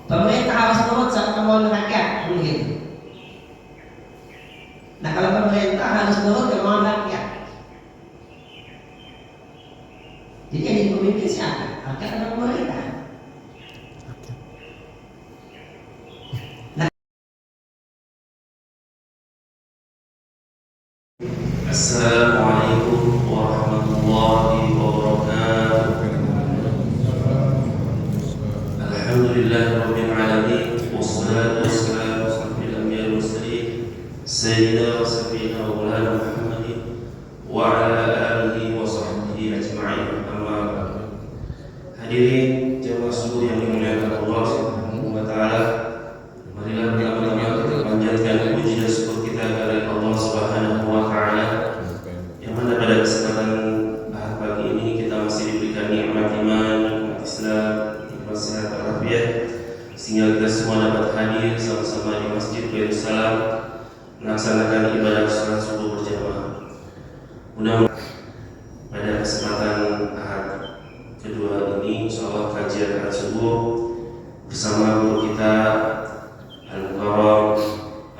Pemerintah harus nurut sama kemauan rakyat, begitu. Nah, kalau pemerintah harus nurut kemauan rakyat, jadi yang jadi pemimpin siapa? Rakyat atau pemerintah? Assalamualaikum warahmatullahi wabarakatuh. Alhamdulillahirabbil alamin wassalatu wassalamu ala asyrofil anbiya'i wal mursalin sayyidina wa sayyidina wa maulana Muhammadin wa ala alihi wa sahbihi ajma'in. Amma ba'du. Hadirin jemaah subuh yang dimuliakan Allah Subhanahu wa taala, marilah bersama-sama kita panjatkan puji dan syukur kita kepada Allah Subhanahu wa taala yang mana pada kesempatan Ahad pagi ini kita masih diberikan nikmat iman, nikmat Islam, nikmat sehat walafiat, sehingga kita semua dapat hadir sama-sama di Masjid Baitul Salam melaksanakan ibadah salat subuh berjamaah. Mudah-mudahan pada kesempatan Ahad kedua ini insyaallah kajian Ahad subuh bersama guru kita Al-Mukarram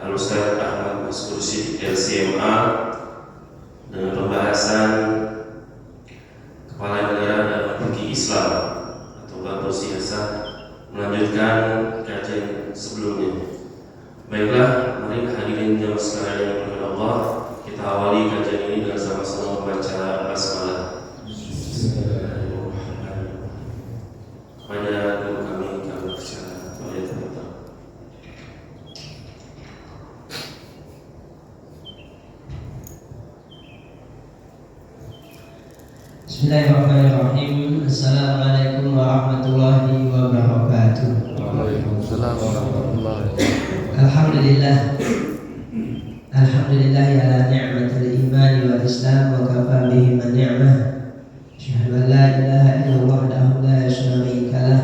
Al-Ustaz Ahmad Maskur Siddiq LCMA dengan pembahasan kepala negara dalam fikih Islam atau bab siasat, melanjutkan kajian sebelumnya. Baiklah, mari hadirin jamaah sekalian yang dimuliakan Allah, kita awali kajian ini dengan sama-sama membaca basmalah. Bismillahirrahmanirrahim. Kepada guru kami persilakan oleh teman-teman. Bismillahirrahmanirrahim. Assalamualaikum warahmatullahi wabarakatuh. Waalaikumsalam warahmatullahi wabarakatuh. Alhamdulillah. Alhamdulillah ala ni'matil iman wal islam wa kafa bihi man ni'mah. Asyhadu an la ilaha illallah wahdahu la syarika lah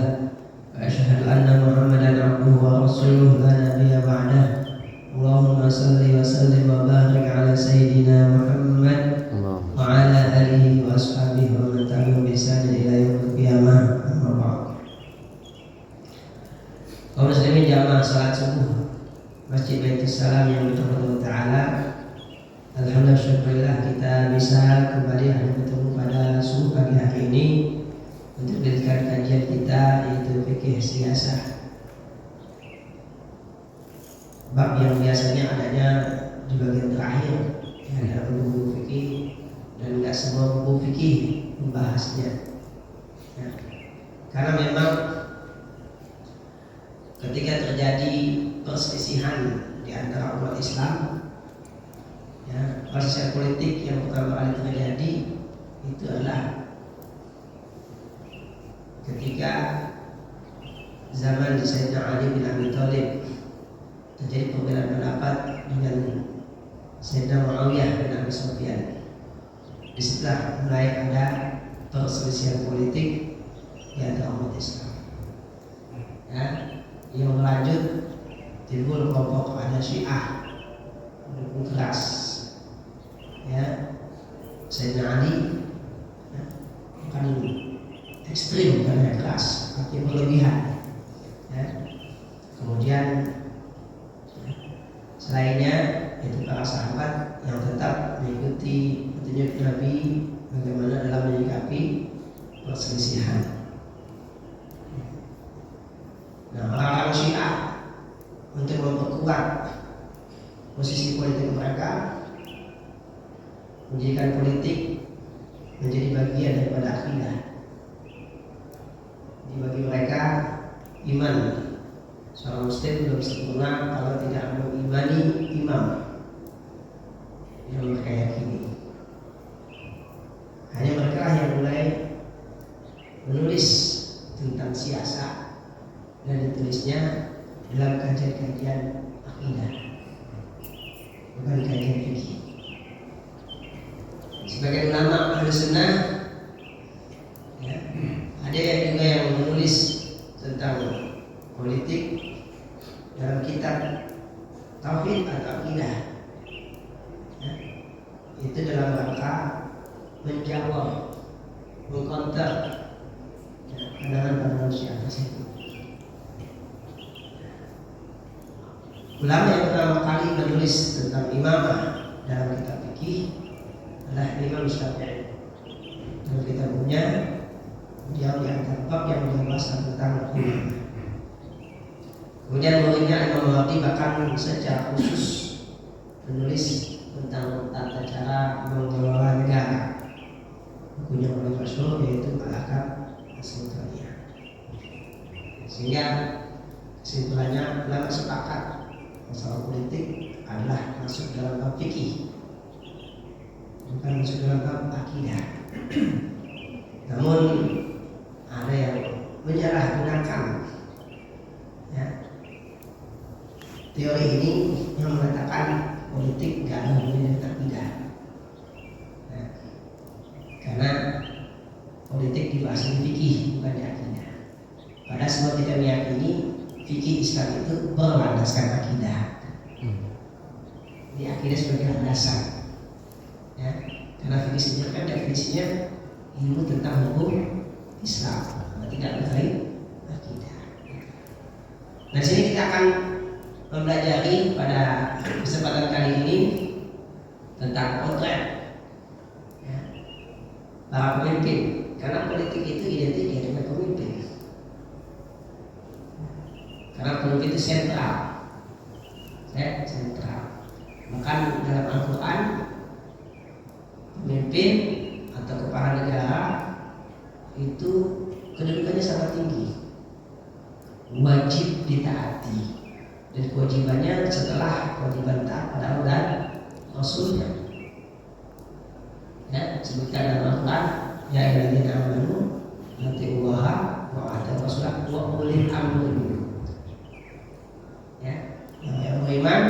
wa asyhadu anna Muhammadan abduhu wa rasuluhu la nabiyya ba'dah. Allahumma shalli wa sallim wa barik ala sayyidina Muhammad wa ala alihi wa ashabihi wa man tabi'ahum bi ihsan ila yaumil qiyamah. Amma ba'd. Kaum muslimin jamaah salat subuh Masjid Baitul Salam yang bertemu Ta'ala, alhamdulillah syukurillah kita bisa kembali ada bertemu pada subuh pagi hari ini untuk melanjutkan kajian kita yaitu fikih siasah, bab yang biasanya adanya di bagian terakhir dalam buku fikih dan tidak semua buku fikih membahasnya ya. Karena memang ketika terjadi perselisihan di antara umat Islam ya, perselisihan politik yang pertama kali terjadi itu adalah ketika zaman Sayyidina Ali bin Abi Thalib terjadi perbedaan pendapat dengan Sayyidina Muawiyah bin Abi Sufyan. Disitulah mulai ada perselisihan politik di antara umat Islam ya, yang berlanjut timbul kelompok ada Syiah mendukung keras ya Sayyidina Ali ya, bukan ekstrim karena keras tapi berlebihan ya. Kemudian selainnya itu para sahabat yang tetap mengikuti petunjuk Nabi bagaimana dalam menyikapi perselisihan. Nah, orang-orang Syiah untuk memperkuat posisi politik mereka menjadikan politik menjadi bagian daripada akidah. Bagi mereka iman seorang muslim belum sempurna kalau tidak mengimani imam yang mereka yakini. Hanya mereka yang mulai menulis tentang siasat dan ditulisnya dalam kajian-kajian akidah, bukan kajian fikih. Sebagai ulama ahli sunnah ya, ada yang juga yang menulis tentang politik dalam kitab tauhid atau akidah ya, itu dalam rangka menjawab, mengkonter pandangan-pandangan Syiah tersebut. Ulama yang pertama kali menulis tentang imamah dalam kitab fikih adalah Imam Syafi'i. Dalam kitabnya dia diangkat bab yang membahas tentang imamah. Kemudian muridnya Imam Mawardi bahkan secara khusus menulis tentang tata cara mengelola negara. Bukunya paling masyhur yaitu Al-Ahkam As-Sultaniyah. Sehingga kesimpulannya ulama sepakat masalah politik adalah masuk dalam bab fikih, bukan masuk dalam bab akidah. Namun ada yang menyalahgunakan ya, teori ini yang mengatakan politik tidak ada hubungannya dengan akidah. Nah, karena politik dibahas di fikih bukan di akidah. Padahal semua kita meyakini fikih Islam itu berlandaskan akidah. Ini akidah sebagai landasan. Ya, karena fikih sendiri kan definisinya ilmu tentang hukum Islam, tidak terkait akidah. Nah, sini kita akan mempelajari pada kesempatan kali ini tentang potret ya, para pemimpin, karena politik itu identik dengan pemimpin. Karena pemimpin itu sentral, ya, sentral. Bahkan dalam Al-Quran pemimpin atau kepala negara itu kedudukannya sangat tinggi, wajib ditaati. Dan kewajibannya setelah kewajiban taat pada Allah dan Rasulnya. Ya, sebutkan dalam Al-Quran, ya ayyuhalladzina amanu atiiullaha wa atiiur rasulah wa ulil amri minkum. Ya, yang beriman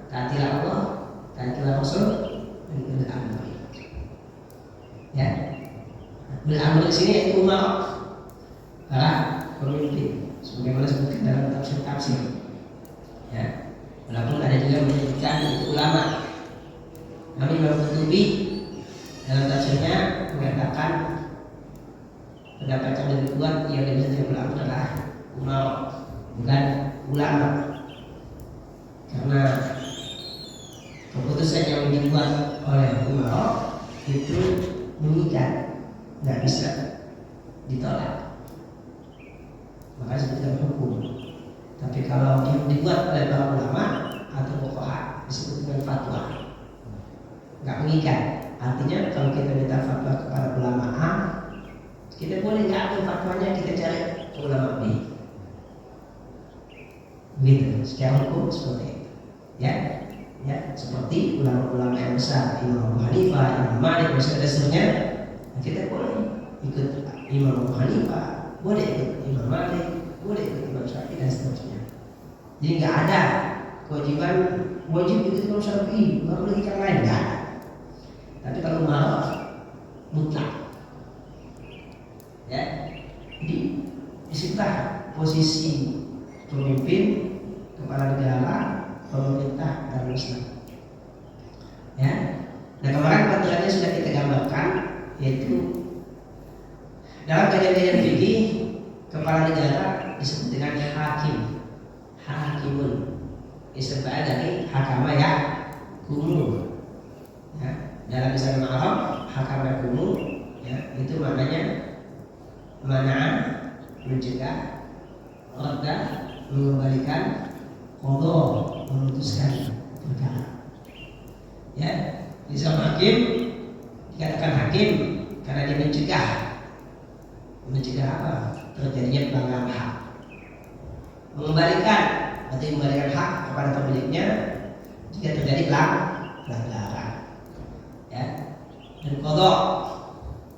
taatilah Allah, taatilah Rasul dan ulil amri. Ya, ulil amri di sini yaitu umara, para pemimpin, sebagaimana disebutkan dalam tafsir. Ya, walaupun ada juga menyebutkan itu ulama. Namun Imam Qurtubi dalam tafsirnya mengatakan pendapat yang lebih kuat yang disebut ulama adalah umara, bukan ulama. Karena keputusan yang dibuat oleh umara itu mengikat, nggak bisa ditolak, maka disebutkan hukum. Tapi kalau yang dibuat oleh para ulama atau fuqaha disebut dengan fatwa, nggak mengikat. Artinya kalau kita minta fatwa kepada ulama A, kita boleh nggak ambil fatwanya, kita cari ke ulama B. Begitu, secara hukum seperti itu. Ya, seperti ulama-ulama yang besar, Imam Abu Hanifah, Imam Malik, dan seterusnya, kita boleh ikut Imam Abu Hanifah, boleh ikut Imam Malik, boleh ikut Imam Syafi'i dan seterusnya. Jadi nggak ada kewajiban wajib ikut Imam Syafi'i, nggak boleh ikut lain, nggak ada. Tapi kalau mau mutlak, ya. Jadi disitulah posisi pemimpin, kepala negara, pemerintah dalam Islam. Ya. Nah, kemarin paturannya sudah kita gambarkan, yaitu dalam kajian-kajian fikih kepala negara disebut dengan hakim. Hakimun disebut dari hakama ya kumu. Ya, dalam Islam Arab hakama kumu ya, itu maknanya mana mencegah, radda mengembalikan, qadha memutuskan perkara. Ya, Islam hakim dikatakan hakim karena dia mencegah apa? Terjadinya pelanggaran hak. Mengembalikan, berarti mengembalikan hak kepada pemiliknya jika terjadi pelanggaran. Ya. Dan qadha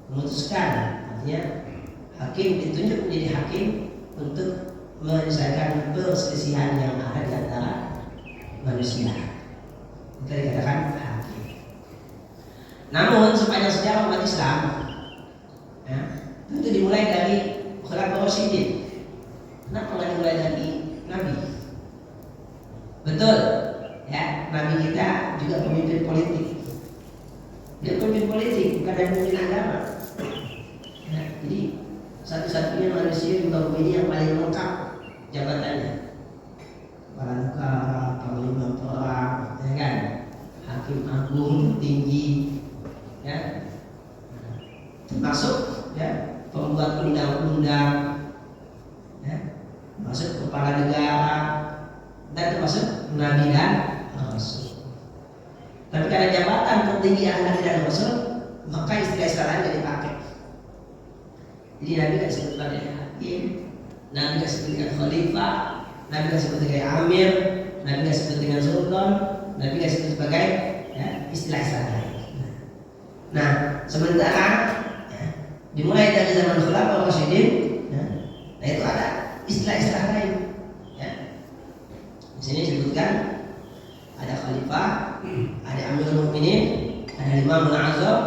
memutuskan, artinya hakim ditunjuk menjadi hakim untuk menyelesaikan perselisihan yang ada di antara manusia. Itu dikatakan hakim. Namun sepanjang sejarah umat Islam, ya, itu dimulai dari Khulafaur Rasyidin. Kenapa nggak dimulai dari Nabi? Betul, ya, Nabi kita juga pemimpin politik. Dia pemimpin politik, bukan hanya pemimpin agama. Ya, jadi satu-satunya manusia di muka bumi ini yang paling lengkap jabatannya. Kepala negara, termasuk kepala negara, dan termasuk nabi dan rasul. Tapi karena jabatan tertinggi yang nabi dan rasul, maka istilah-istilah lain tidak dipakai. Jadi nabi tidak disebut sebagai hakim, nabi tidak disebut dengan khalifah, nabi tidak disebut sebagai amir, nabi tidak disebut dengan sultan, nabi tidak disebut sebagai istilah-istilah lain. Nah, sementara dimulai dari zaman Khulafaur Rasyidin, nah itu ada istilah-istilah lain. Di sini disebutkan ada khalifah, ada amirul mukminin, ada imamul azam,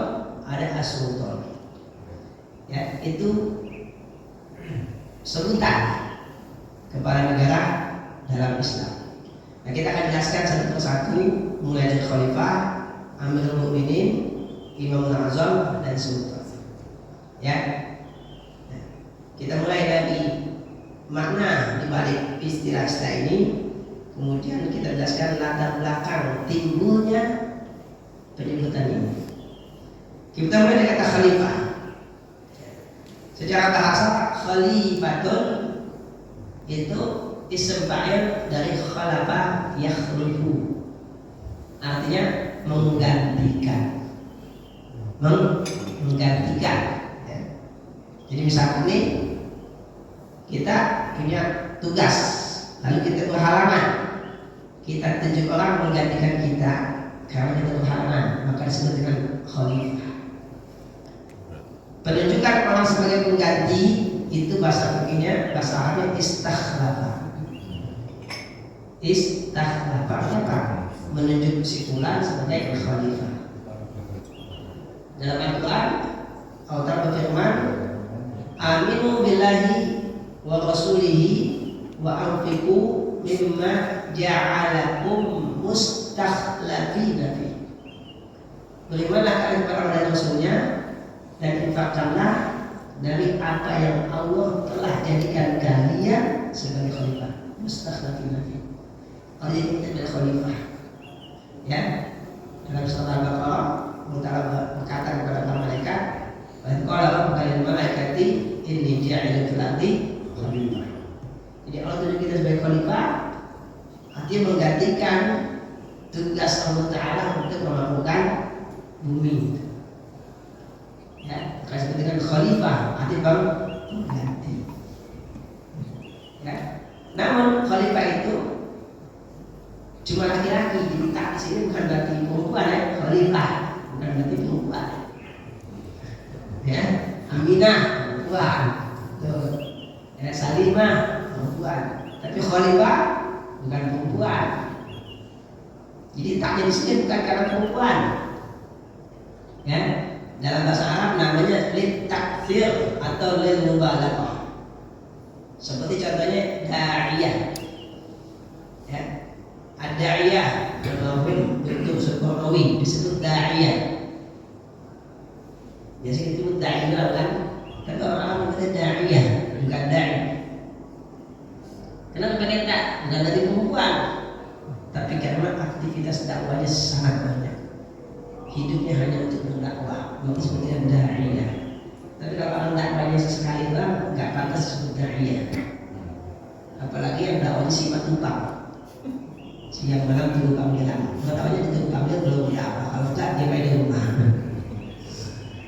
ada as-sultan. Itu sebutan kepala negara dalam Islam. Nah, kita akan jelaskan satu persatu mulai dari khalifah, amirul mukminin, imamul azam, dan sultan. Kita mulai dari makna dibalik istilah-istilah ini, kemudian kita jelaskan latar belakang timbulnya penyebutan ini. Kita mulai dari kata khalifah. Secara bahasa khalifatun itu isim fa'il dari khalafa yakhlufu, artinya menggantikan. Jadi misalkan nih kita punya tugas, lalu kita berhalangan, kita tunjuk orang menggantikan kita karena kita berhalangan, maka disebut dengan khalifah. Penunjukan orang sebagai pengganti itu bahasa fikihnya, bahasa Arabnya istakhlafa. Istakhlafa apa? Menunjuk si fulan sebagai khalifah. Dalam Al-Quran Allah berfirman, aminu billahi wa rasulihi wa anfiqu mimma ja'alakum mustakhlafina fi. Berimanlah kalian kepada Allah dan Rasulnya, dan infakkanlah dari apa yang Allah telah jadikan kalian sebagai khalifah. Mustakhlafina fi. Kalian ini adalah khalifah. Dalam surah Al-Baqarah Allah berkata kepada para malaikat, "Qala rabbuka malaikati inni ja'ilun fil ardi khalifah." Jadi Allah tunjuk kita sebagai khalifah, artinya menggantikan tugas Allah Ta'ala untuk melakukan bumi. Kasih dengan khalifah, artinya baru mengganti. Namun khalifah itu cuma laki-laki, jadi tak di sini bukan berarti perempuan khalifah. Bukan berarti perempuan. Aminah perempuan, Salimah perempuan. Tapi khalifah bukan perempuan. Jadi taknya di sini bukan karena perempuan. Dalam bahasa Arab namanya lit takfir atau lil mubalaghah. Seperti contohnya da'iyah. Ad-da'iyah bentuk sekorawi disebut da'iyah. Biasanya disebut da'iyah kan? Tapi orang berkata da'iyah, bukan da'i. Kenapa mereka bukan dari perempuan? Tapi karena aktivitas dakwahnya sangat banyak. Hidupnya hanya untuk berdakwah, maka seperti da'iyah. Tapi kalau orang dakwahnya sesekali lah, nggak pantas disebut da'iyah. Apalagi yang dakwahnya sifat upah. Siang malam tunggu panggilan. Kalau tahunya ditunggu panggilan belum dakwah. Kalau tak dia main di rumah.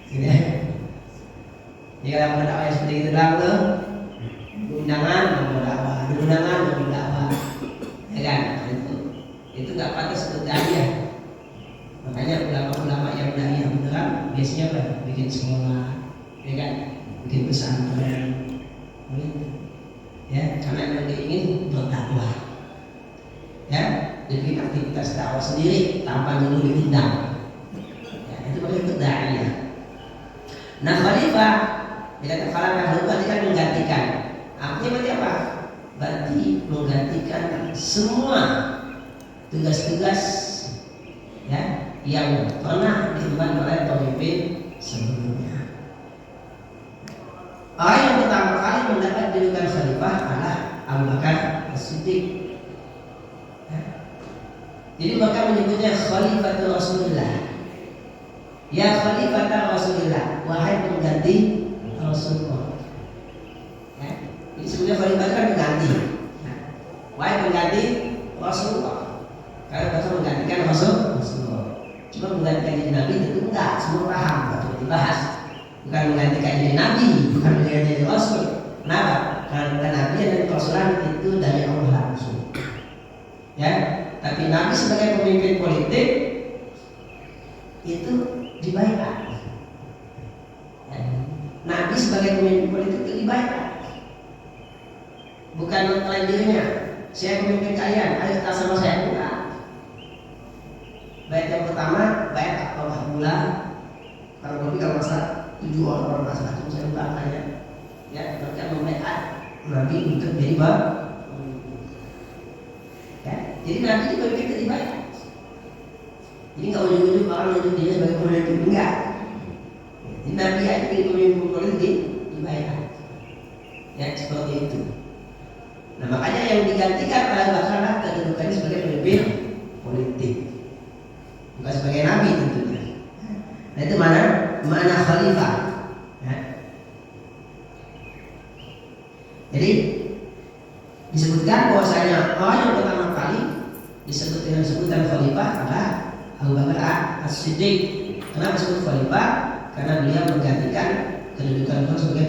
Gitu. Jika dalam dakwah seperti itu dakwah, undangan mau dakwah, ya kan? Itu nggak pantas sebut da'iyah. Makanya ulama-ulama yang da'iyah beneran biasanya apa? Bikin sekolah, ya kan? Bikin pesantren, karena memang dia ingin berdakwah. Jadi aktivitas dakwah sendiri tanpa nunggu diundang. Itu berarti da'iyah. Nah khalifah, dikatakan khalifah berarti kan menggantikan. Artinya berarti apa? Berarti menggantikan semua tugas-tugas yang pernah diemban oleh pemimpin sebelumnya. Orang yang pertama kali mendapat julukan khalifah adalah Abu Bakar As-Siddiq. Jadi maka menyebutnya Khalifatul Rasulullah. Ya Khalifatul Rasulullah, wahai pengganti Rasulullah. Jadi sebenarnya khalifah kan pengganti. mengganti Rasulullah. Karena bakal menggantikan Rasulullah. Cuma menggantikan jadi Nabi tentu enggak, semua paham, waktu dibahas. Bukan menggantikan jadi Nabi, bukan menggantikan jadi Rasul. Kenapa? Karena kenabian dan kerasulan itu dari Allah langsung. Ya, tapi Nabi sebagai pemimpin politik itu dibaiat. Ya. Nabi sebagai pemimpin politik itu dibaiat. Bukan mengklaim dirinya, saya pemimpin kalian, ayo tak sama saya, bukan. Bait yang pertama, bait atau bulan. Kalau kopi kalau masak 7 orang masak, itu saya lupa kalian. Ya, mereka membaiat Nabi untuk jadi ya, jadi Nabi itu pemimpin itu dibaiat. Jadi nggak ujung-ujung orang menunjuk dia sebagai pemimpin, enggak. Jadi Nabi itu jadi pemimpin politik dibaiat. Ya, seperti itu. Nah, makanya yang digantikan oleh Bakar kedudukannya sebagai pemimpin politik, bukan sebagai nabi tentunya. Nah, itu mana khalifah. Ya. Jadi disebutkan bahwasanya orang yang pertama kali disebut dengan sebutan khalifah adalah Abu Bakar As-Siddiq. Kenapa disebut khalifah? Karena beliau menggantikan kedudukan beliau sebagai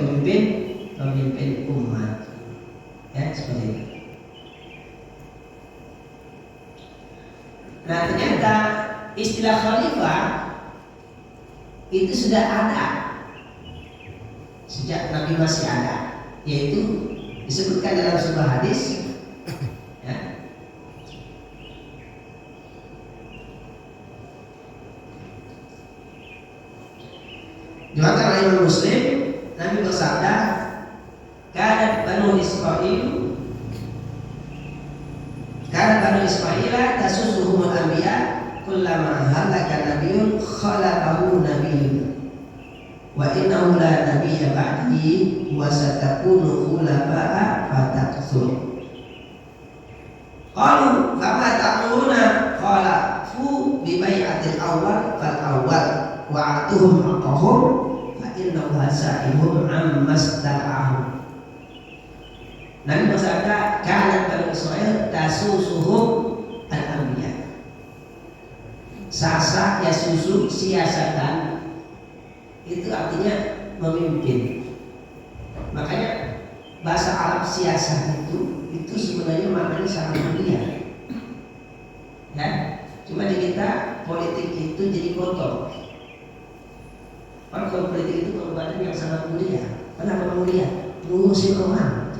pemimpin umat. Ya, seperti itu. Nah, ternyata istilah khalifah itu sudah ada sejak Nabi masih ada, yaitu disebutkan dalam sebuah hadis. Ya. Diriwayatkan oleh Imam Muslim, Nabi bersabda, Kanat Banu Israila tasusuhumul anbiya kullama halaka nabiyyun khalaqahu nabiyyun wa innahu la nabiyya ba'di wa satakunu khulafa'a fatakthur. Qalu fama ta'muruna qala fu bi bai'atil awwal fal awwal wa atuhum haqqahum fa innahu hasa'ihum amma sta'ahum. Nabi bersabda, kanat Bani Israil tasusuhum al-anbiya. Sasa yasusu siasatan, itu artinya memimpin. Makanya bahasa Arab siasat itu sebenarnya maknanya sangat mulia. Ya, cuma di kita politik itu jadi kotor. Kalau politik itu perbuatan yang sangat mulia. Kenapa mulia? Ngurusin orang,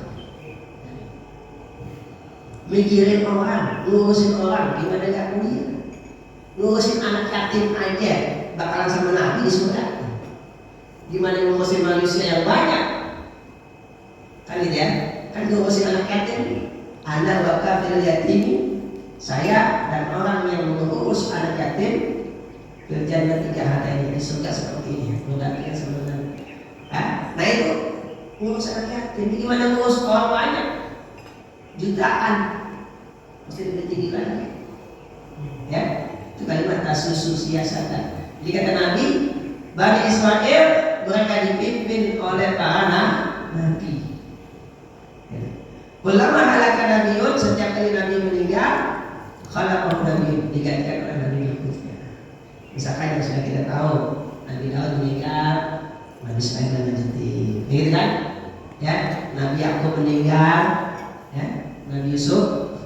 mikirin orang, ngurusin orang, gimana gak mulia? Ngurusin anak yatim aja bakalan sama Nabi di surga. Gimana ngurusin manusia yang banyak? Kan gitu ya? Kan ngurusin anak yatim, anak bakal fil yatim, saya dan orang yang mengurus anak yatim berjana 3 hatanya di surga seperti ini. Mudah-mudahan sama Nabi. Nah itu ngurus anak yatim. Gimana ngurus orang banyak? Jutaan, mesti lebih tinggi lagi. Ya, itu kalimat tasusu siasatan. Jadi kata Nabi, Bani Israel mereka dipimpin oleh para nabi. Ulama halaka nabiun, setiap kali nabi meninggal, khalaqahu nabi, digantikan oleh nabi berikutnya. Misalkan yang sudah kita tahu, Nabi Daud meninggal, Nabi Sulaiman menjadi, begitu kan? Ya, Nabi Yakub meninggal, ya, Nabi Yusuf,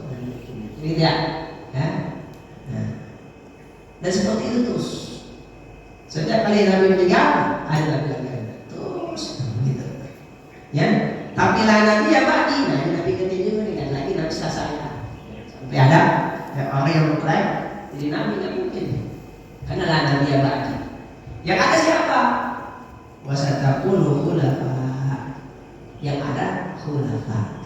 begitu ya? Ya. Nah. Dan seperti itu terus. Setiap kali Nabi meninggal, ada Nabi lagi terus, gitu. Ya, tampillah Nabi ya Badi, nah ini Nabi ketiga meninggal lagi, Nabi saya. Sampai ada orang yang mengklaim jadi Nabi nggak mungkin, karena lah Nabi ya Badi. Yang ada siapa? Wasatakunu khulafa, yang ada khulafa.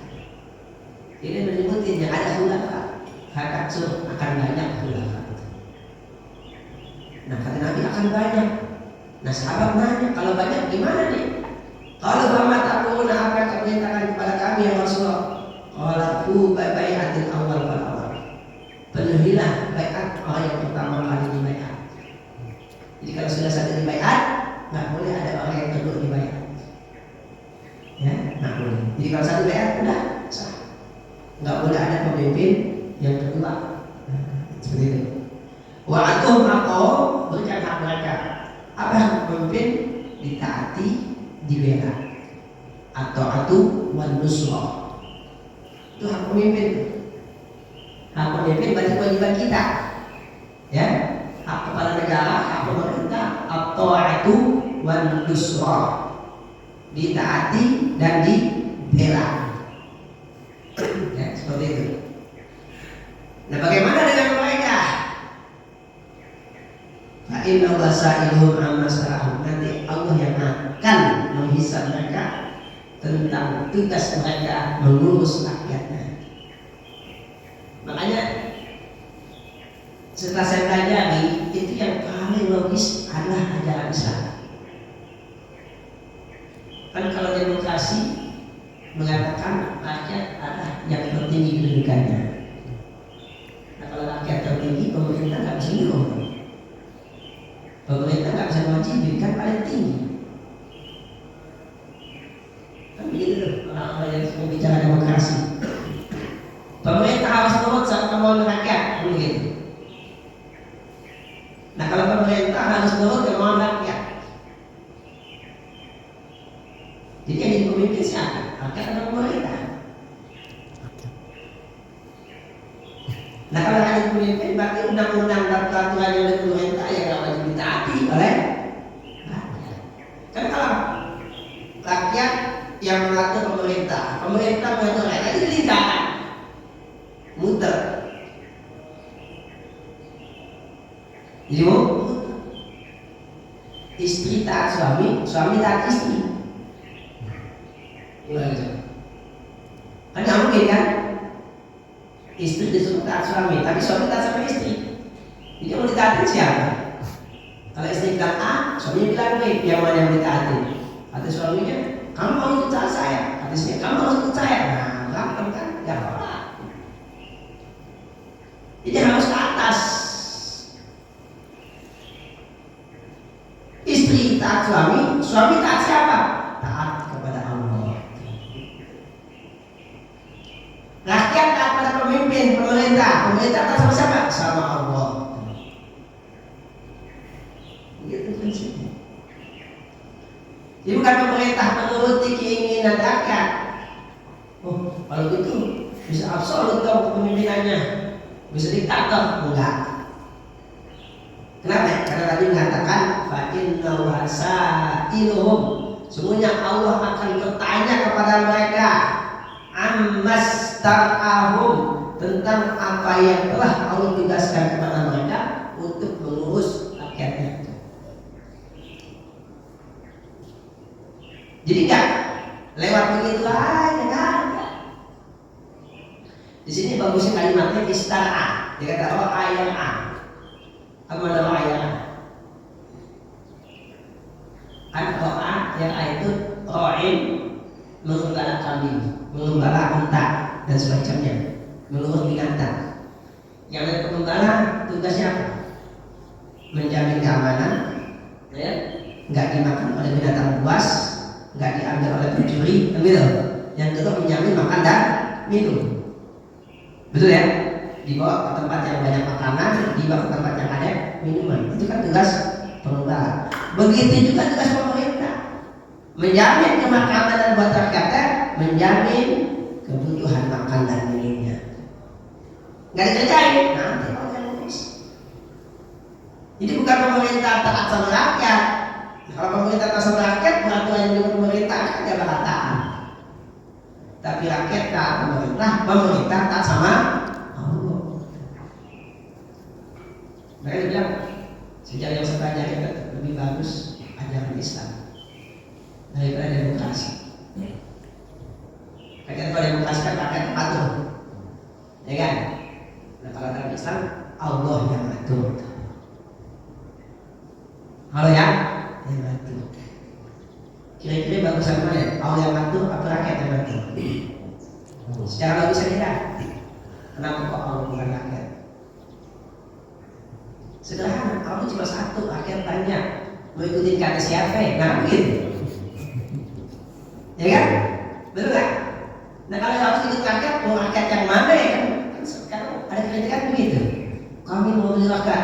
Ini menyebutin yang ada khulafa, hakatsur akan banyak khulafa. Nah kata Nabi akan banyak. Nah sahabat nanya, kalau banyak gimana nih? Kalau bama takuna apa yang kau perintahkan kepada kami ya Rasulullah? Qalu bai'atil awal fal awal. Penuhilah baiat orang yang pertama kali dibaiat. Jadi kalau sudah satu dibaiat, nggak boleh ada orang yang kedua dibaiat. Ya, nggak boleh. Jadi kalau satu baiat udah sah. nggak boleh ada pemimpin yang kedua. Seperti itu. Wa atuhum haqqahum, berikan hak mereka. Apa hak pemimpin? Ditaati, dibela. At-ta'atu wan nusrah. Itu hak pemimpin. Hak pemimpin berarti kewajiban kita. Ya, hak kepala negara, hak pemerintah, at-ta'atu wan nusrah. Ditaati dan dibela. Ya, seperti itu. Nah, bagaimana dengan mereka? Fa inna Allah sa'iluhum amma sa'ahum. Nanti Allah yang akan menghisab mereka tentang tugas mereka mengurus rakyatnya. Makanya setelah saya pelajari, itu yang paling logis adalah ajaran Islam. Kan kalau demokrasi mengatakan rakyat adalah yang tertinggi kedudukannya. Nah, kalau rakyat tertinggi, pemerintah nggak bisa nyuruh. Pemerintah nggak bisa mewajibin, kan paling tinggi. Kan begitu tuh orang-orang yang bicara demokrasi. Pemerintah harus nurut sama kemauan rakyat, begitu. Nah, kalau pemerintah harus nurut kemauan rakyat, jadi yang jadi pemimpin siapa? Rakyat atau pemerintah? Nah, kalau ada pemimpin, berarti undang-undang dan peraturan yang oleh pemerintah yang nggak wajib ditaati oleh rakyat. Kan kalau rakyat yang mengatur pemerintah, pemerintah mengatur rakyat, itu lingkaran muter. Jadi istri taat suami, suami taat istri. Kan nggak mungkin kan? Istri disuruh taat suami, tapi suami taat sama istri. Jadi mau ditaatin siapa? Kalau istri bilang A, suaminya bilang B, yang mana yang ditaatin? Kata suaminya, kamu harus ikut taat saya. Kata istrinya, kamu harus ikut saya. Nah, berantem kan? Gak apa-apa. Jadi harus ke atas. Istri taat suami, suami taat siapa? Taat kepada Allah. Rakyat taat pada pemimpin, pemerintah taat sama siapa? Sama Allah. Gitu prinsipnya. Jadi bukan pemerintah menuruti keinginan rakyat. Oh, kalau gitu bisa absolut dong kepemimpinannya, bisa diktator, enggak. Kenapa? Karena tadi mengatakan fa inna wasailuhum, semuanya Allah akan bertanya kepada mereka ammas tar'ahum, tentang apa yang telah Allah tugaskan kepada mereka untuk mengurus rakyatnya. Jadi enggak lewat begitu aja kan? Di sini bagusnya kalimatnya istara. Dia kata oh ayat A. Apa nama ayat A? Kan ro'a yang A itu ro'in, mengembala kambing, mengembala unta dan semacamnya, mengurus binatang. Yang ada pengembala tugasnya apa? Menjamin keamanan, ya, nggak dimakan oleh binatang buas, nggak diambil oleh pencuri, gitu. Yang kedua menjamin makan dan minum, betul ya? Dibawa ke tempat yang banyak makanan, dibawa ke tempat yang ada minuman. Itu kan tugas pengembala. Begitu juga tugas pemerintah, menjamin kemakamanan buat rakyatnya, menjamin kebutuhan makan dan minumnya. Nggak dikerjain, nanti orang yang ngurus. Jadi bukan pemerintah taat sama rakyat. Kalau pemerintah taat sama rakyat, peraturan yang dibuat pemerintah kan gak bakal taat. Tapi rakyat taat pemerintah, pemerintah taat sama Allah. Mereka bilang sejak yang saya pelajari lebih bagus ajaran Islam daripada demokrasi. Rakyat kalau demokrasi kan rakyat atur, ya kan? Nah, kalau dalam Islam Allah yang atur. Halo ya, yang atur. Kira-kira bagusan mana? Allah yang atur atau rakyat yang atur? Secara logis saja. Kenapa kok Allah bukan rakyat? Sederhana, Allah cuma satu, rakyat banyak. Mau ikutin kata siapa? Nah, begitu. Ya kan? Betul kan? Nah, kalau harus ikut rakyat, mau rakyat yang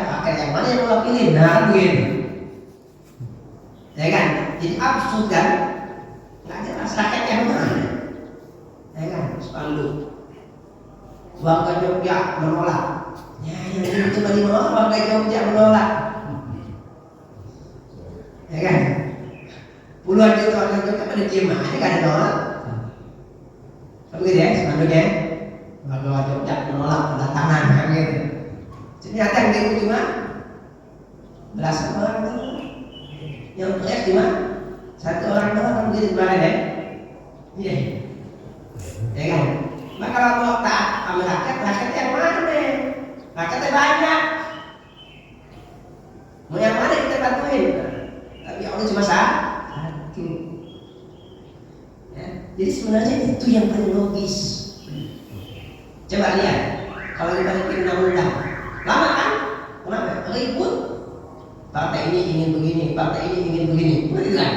rakyat yang mana yang mewakili? Nah, begini. Ya kan? Jadi absurd kan? Nggak jelas rakyat yang mana? Ya kan? Spanduk warga Jogja menolak. Ya, yang ini cuma menolak, warga Jogja menolak. Ya kan? Puluhan juta warga Jogja pada diem aja, gak ada nolak. Kan begitu ya, spanduknya. Warga Jogja menolak kedatangan, kan gitu. Ternyata yang diikut cuma belasan orang tuh. Yang teriak cuma satu orang doang, kan begitu kemarin ya. Iya. Ya kan? Maka kalau mau taat sama rakyat yang mana? Rakyatnya banyak. Mau yang mana kita bantuin? Tapi Allah cuma satu. Ya. Jadi sebenarnya itu yang paling logis. Coba lihat, kalau kita bikin undang-undang, lama kan? Kenapa? Ribut. Partai ini ingin begini, partai ini ingin begini. Betul kan?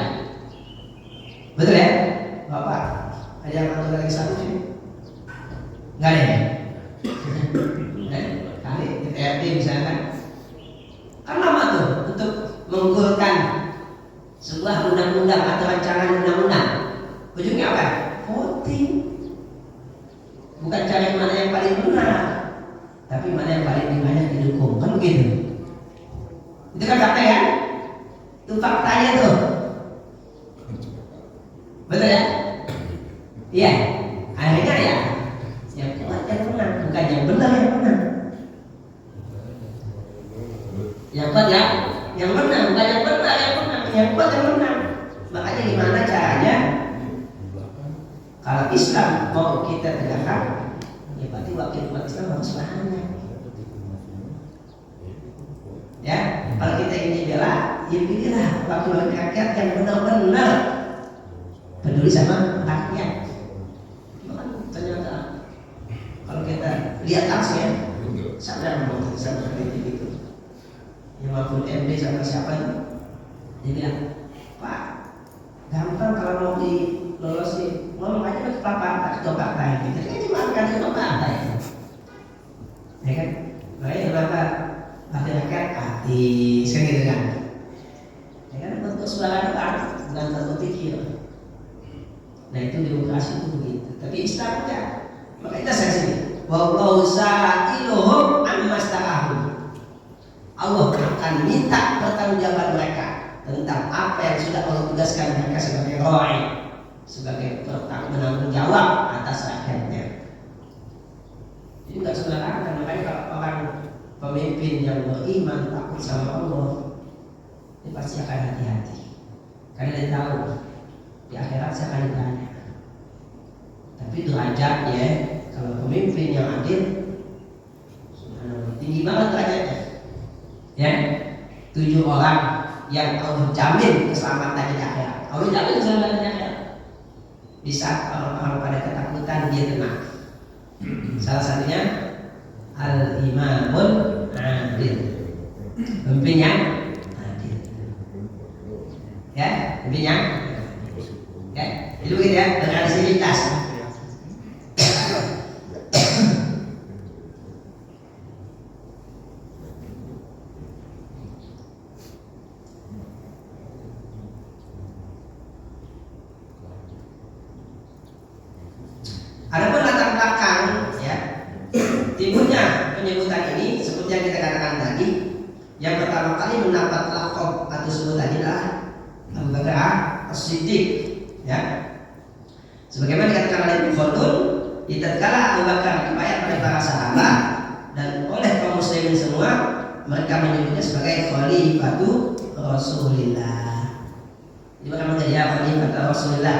Betul ya? Bapak, ada yang ngatur lagi satu sih? Enggak ada ya? Kali DPRD misalkan. Kan lama tuh untuk menggolkan sebuah undang-undang atau rancangan undang-undang. Ujungnya apa? Voting. Bukan cari mana yang paling benar, tapi mana yang paling banyak didukung. Kan begitu? Itu kan fakta ya? Itu faktanya tuh. Betul ya? Iya. Akhirnya ya yang kuat yang menang, bukan yang benar yang menang. Yang kuat ya, yang menang, bukan yang benar yang menang. Yang kuat yang menang. Makanya gimana caranya? Kalau Islam mau kita tegakkan, ya berarti wakil umat Islam harus banyak. Ya, kalau kita ingin bela, ya pilihlah wakil rakyat yang benar-benar peduli sama rakyat. Ternyata kalau kita lihat langsung ya, sadar bahwa kita seperti itu. Yang Mahfud MD sama siapa itu? Dia bilang, Pak, gampang kalau mau dilolosin, ngomong aja ke ketua partai. Jadi kan cuma akan ketua partai. Ya kan? Makanya kenapa wakil rakyat artis kan gitu kan? Ya kan bentuk suara doang, bukan bentuk pikir. Nah itu demokrasi itu begitu. Tapi Islam enggak. Maka kita saksi. Wallahu sa'iluhum ammastarahum. Allah akan minta pertanggungjawaban mereka tentang apa yang sudah Allah tugaskan mereka sebagai ra'i, sebagai penanggung jawab atas rakyatnya. Jadi enggak sembarangan. Makanya kalau orang pemimpin yang beriman takut sama Allah, dia pasti akan hati-hati. Karena dia tahu di akhirat saya akan ditanya. Tapi derajatnya kalau pemimpin yang adil, tinggi banget derajatnya. Ya, 7 orang yang Allah jamin keselamatan di akhirat. Allah jamin keselamatan di akhirat. Di saat orang-orang pada ketakutan dia tenang. Salah satunya al-imamul adil, pemimpin yang adil. Ya, pemimpin yang ya, itu begitu ya, berkredibilitas. Adapun latar belakang ya, timbulnya penyebutan ini seperti yang kita katakan tadi, yang pertama kali mendapat lakop atau sebutan adalah Abu Bakar As-Siddiq. Ya, sebagaimana dikatakan oleh Ibnu Khaldun, tatkala Abu Bakar dibayar oleh para sahabat dan oleh kaum muslimin semua, mereka menyebutnya sebagai Khalifatu Rasulillah. Jadi mereka mengatakan ya Khalifatu Rasulillah,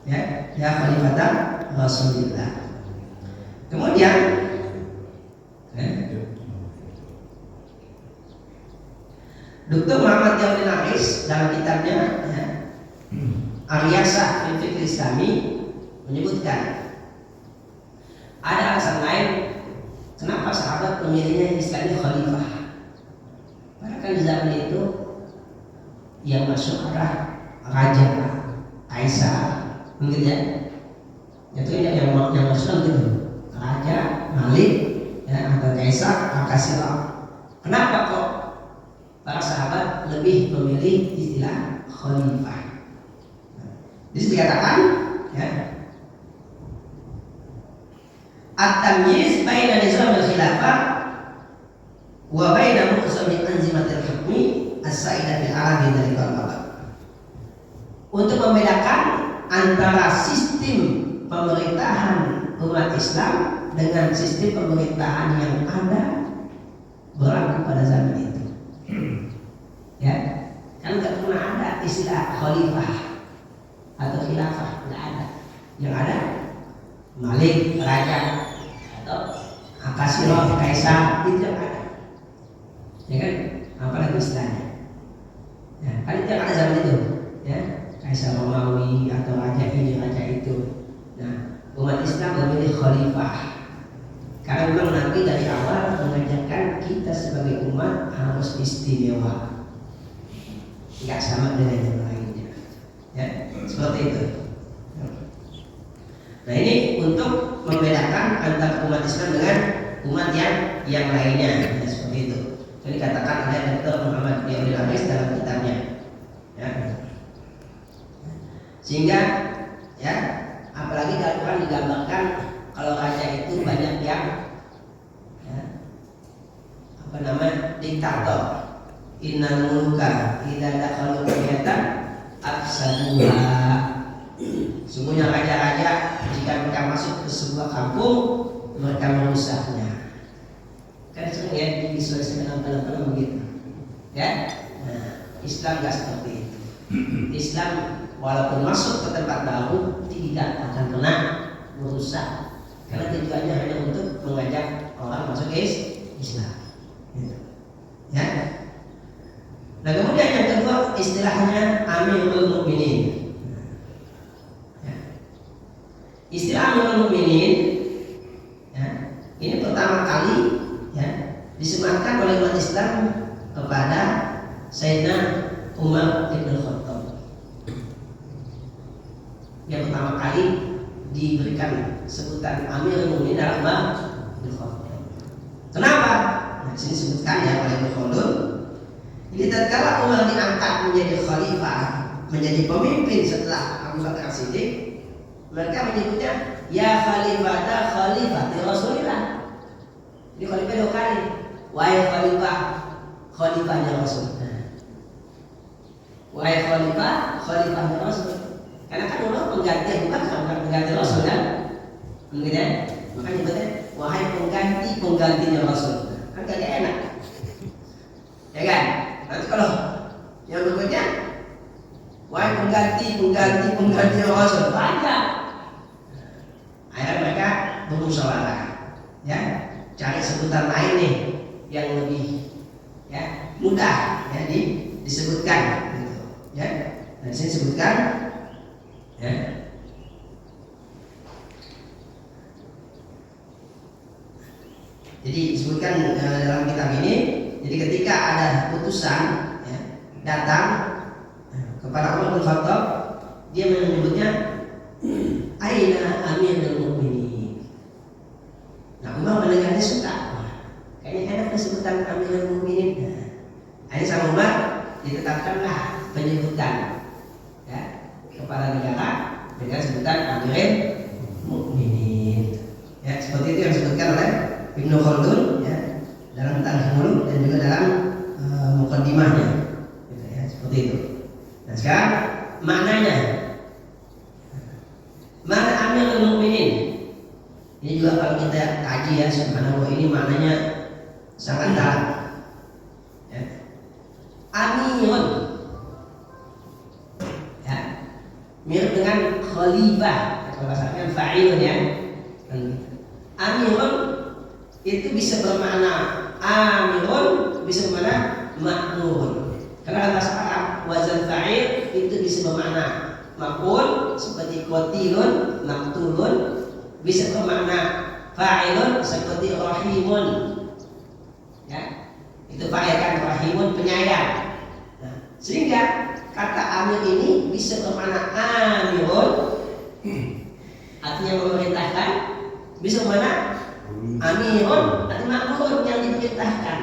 ya Khalifatu Rasulillah. Kemudian Dr. Muhammad Yamin Haris dalam kitabnya Ar-Riyasah fil Fiqh Islami menyebutkan ada alasan lain kenapa sahabat memilihnya istilahnya khalifah. Karena kan di zaman itu yang masuk adalah raja, kaisar, begitu ya. Itu yang masuk gitu, raja, malik, ya, atau kaisar, akasila. Kenapa kok para sahabat lebih memilih istilah khalifah? Di sini dikatakan ya, at-tamyiz baina nizam al-khilafah wa baina muqsami anzimatil hukmi as-sa'idah fil arabi dari al-balad. Untuk membedakan antara sistem pemerintahan umat Islam dengan sistem pemerintahan yang ada berlaku pada zaman itu. Ya, kan nggak pernah ada istilah khalifah atau khilafah, nggak ada. Yang ada malik, raja, atau akasiro, kaisar, itu yang ada. Ya kan? Apalagi istilahnya. Ya, kan itu yang ada zaman itu. Ya, kaisar Romawi atau raja ini, raja itu. Nah, umat Islam memilih khalifah. Karena memang Nabi dari awal mengajarkan kita sebagai umat harus istimewa, nggak sama dengan yang lainnya. Ya, seperti itu. Nah, ini untuk membedakan antara umat Islam dengan umat yang lainnya. Ya, seperti itu. Jadi katakan oleh Dr. Muhammad Abdul Haris dalam kitabnya. Ya. Sehingga ya, apalagi dalam Quran digambarkan kalau raja itu banyak yang ya, diktator. Innal muluka idza dakhalu qaryatan afsaduha. Sungguhnya raja-raja jika mereka masuk ke sebuah kampung mereka merusaknya. Kan sering ya divisualisasikan dalam begitu. Ya. Nah, Islam nggak seperti itu. Islam walaupun masuk ke tempat baru tidak akan pernah merusak, karena tujuannya hanya untuk mengajak orang masuk Islam. Ya. Nah, kemudian yang kedua istilahnya Amirul Mukminin. Ya. Istilah Amirul Mukminin ya, ini pertama kali ya, disematkan oleh umat Islam kepada Sayyidina Umar bin Khattab. Yang pertama kali diberikan sebutan Amirul Mukminin adalah Umar bin Khattab. Kenapa? Nah, sini disebutkan ya oleh Ibnu Khaldun. Jadi tatkala Umar diangkat menjadi khalifah, menjadi pemimpin setelah Abu Bakar As-Siddiq, mereka menyebutnya ya khalifata khalifati Rasulillah. Jadi khalifah dua kali. Wahai khalifah, khalifahnya Rasul. Wahai khalifah, khalifahnya Rasul. Karena kan Umar pengganti Abu Bakar, bukan pengganti Rasul kan? Begitu. Maka nyebutnya wahai penggantinya Rasul. Kan gak enak. Ya kan? Nanti kalau yang berikutnya wahai pengganti Rasul, banyak. Akhirnya mereka bermusyawarah, ya, cari sebutan lain nih yang lebih ya mudah ya disebutkan gitu, ya. Nah, saya sebutkan ya. Jadi disebutkan dalam kitab ini. Jadi ketika ada putusan ya, datang kepada Umar bin Khattab, dia menyebutnya Aina Amirul Mukminin. Nah, Umar mendengarnya suka. Kayaknya enak sebutan Amirul Mukminin. Akhirnya sama Umar ditetapkanlah penyebutan ya, kepala negara dengan sebutan Amirul Mukminin. Ya, seperti itu yang disebutkan oleh Ibnu Khaldun ya, dalam Tarikh Muluk dan juga dalam muqaddimahnya gitu, ya, seperti itu. Nah, sekarang maknanya, mana Amirul Mukminin ini juga kalau kita kaji ya, subhanallah, ini maknanya sangat dalam ya. Amirun ya, mirip dengan khalifah kalau bahasanya fa'ilun ya. Amirun itu bisa bermakna amirun, bisa bermakna ma'murun. Karena dalam bahasa Arab wazan fa'il itu bisa bermakna maf'ul seperti qatilun, maqtulun, bisa bermakna fa'ilun seperti rahimun. Ya. Itu fa'il kan, rahimun penyayang. Nah, sehingga kata amir ini bisa bermakna amirun, artinya memerintahkan, bisa bermakna amirun, artinya makmurun yang diperintahkan.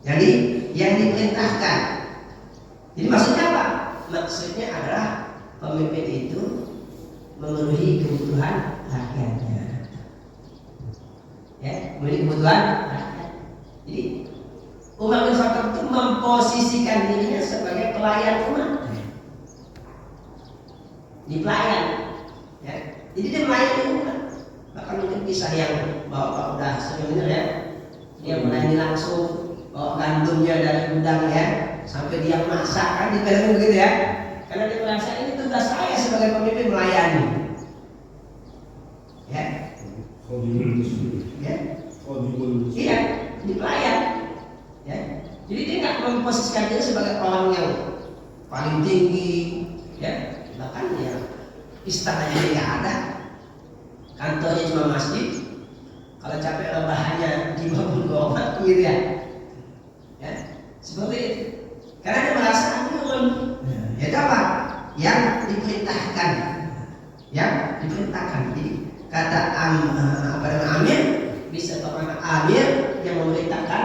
Jadi yang diperintahkan. Jadi maksudnya apa? Maksudnya adalah pemimpin itu memenuhi kebutuhan rakyatnya. Ya, memenuhi kebutuhan rakyat. Jadi Umar bin Khattab itu memposisikan dirinya sebagai pelayan umat. Di pelayan. Ya. Jadi dia melayani umat. Bahkan mungkin kisah yang Bapak udah sering dengar ya. Dia melayani langsung bawa gandumnya dari gudang ya, sampai dia masak kan di film begitu ya. Karena dia merasa ini tugas saya sebagai pemimpin melayani. Ya. Ya. Iya, di pelayan. Ya. Jadi dia nggak memposisikan diri sebagai orang yang paling tinggi, ya. Bahkan ya istananya dia nggak ada, kantornya cuma masjid. Kalau capek rebahannya di bawah gerobak gitu ya. Ya, seperti itu. Karena dia merasa amirun. Ya apa? Yang diperintahkan. Yang diperintahkan. Jadi kata amir bisa bermakna amir yang memerintahkan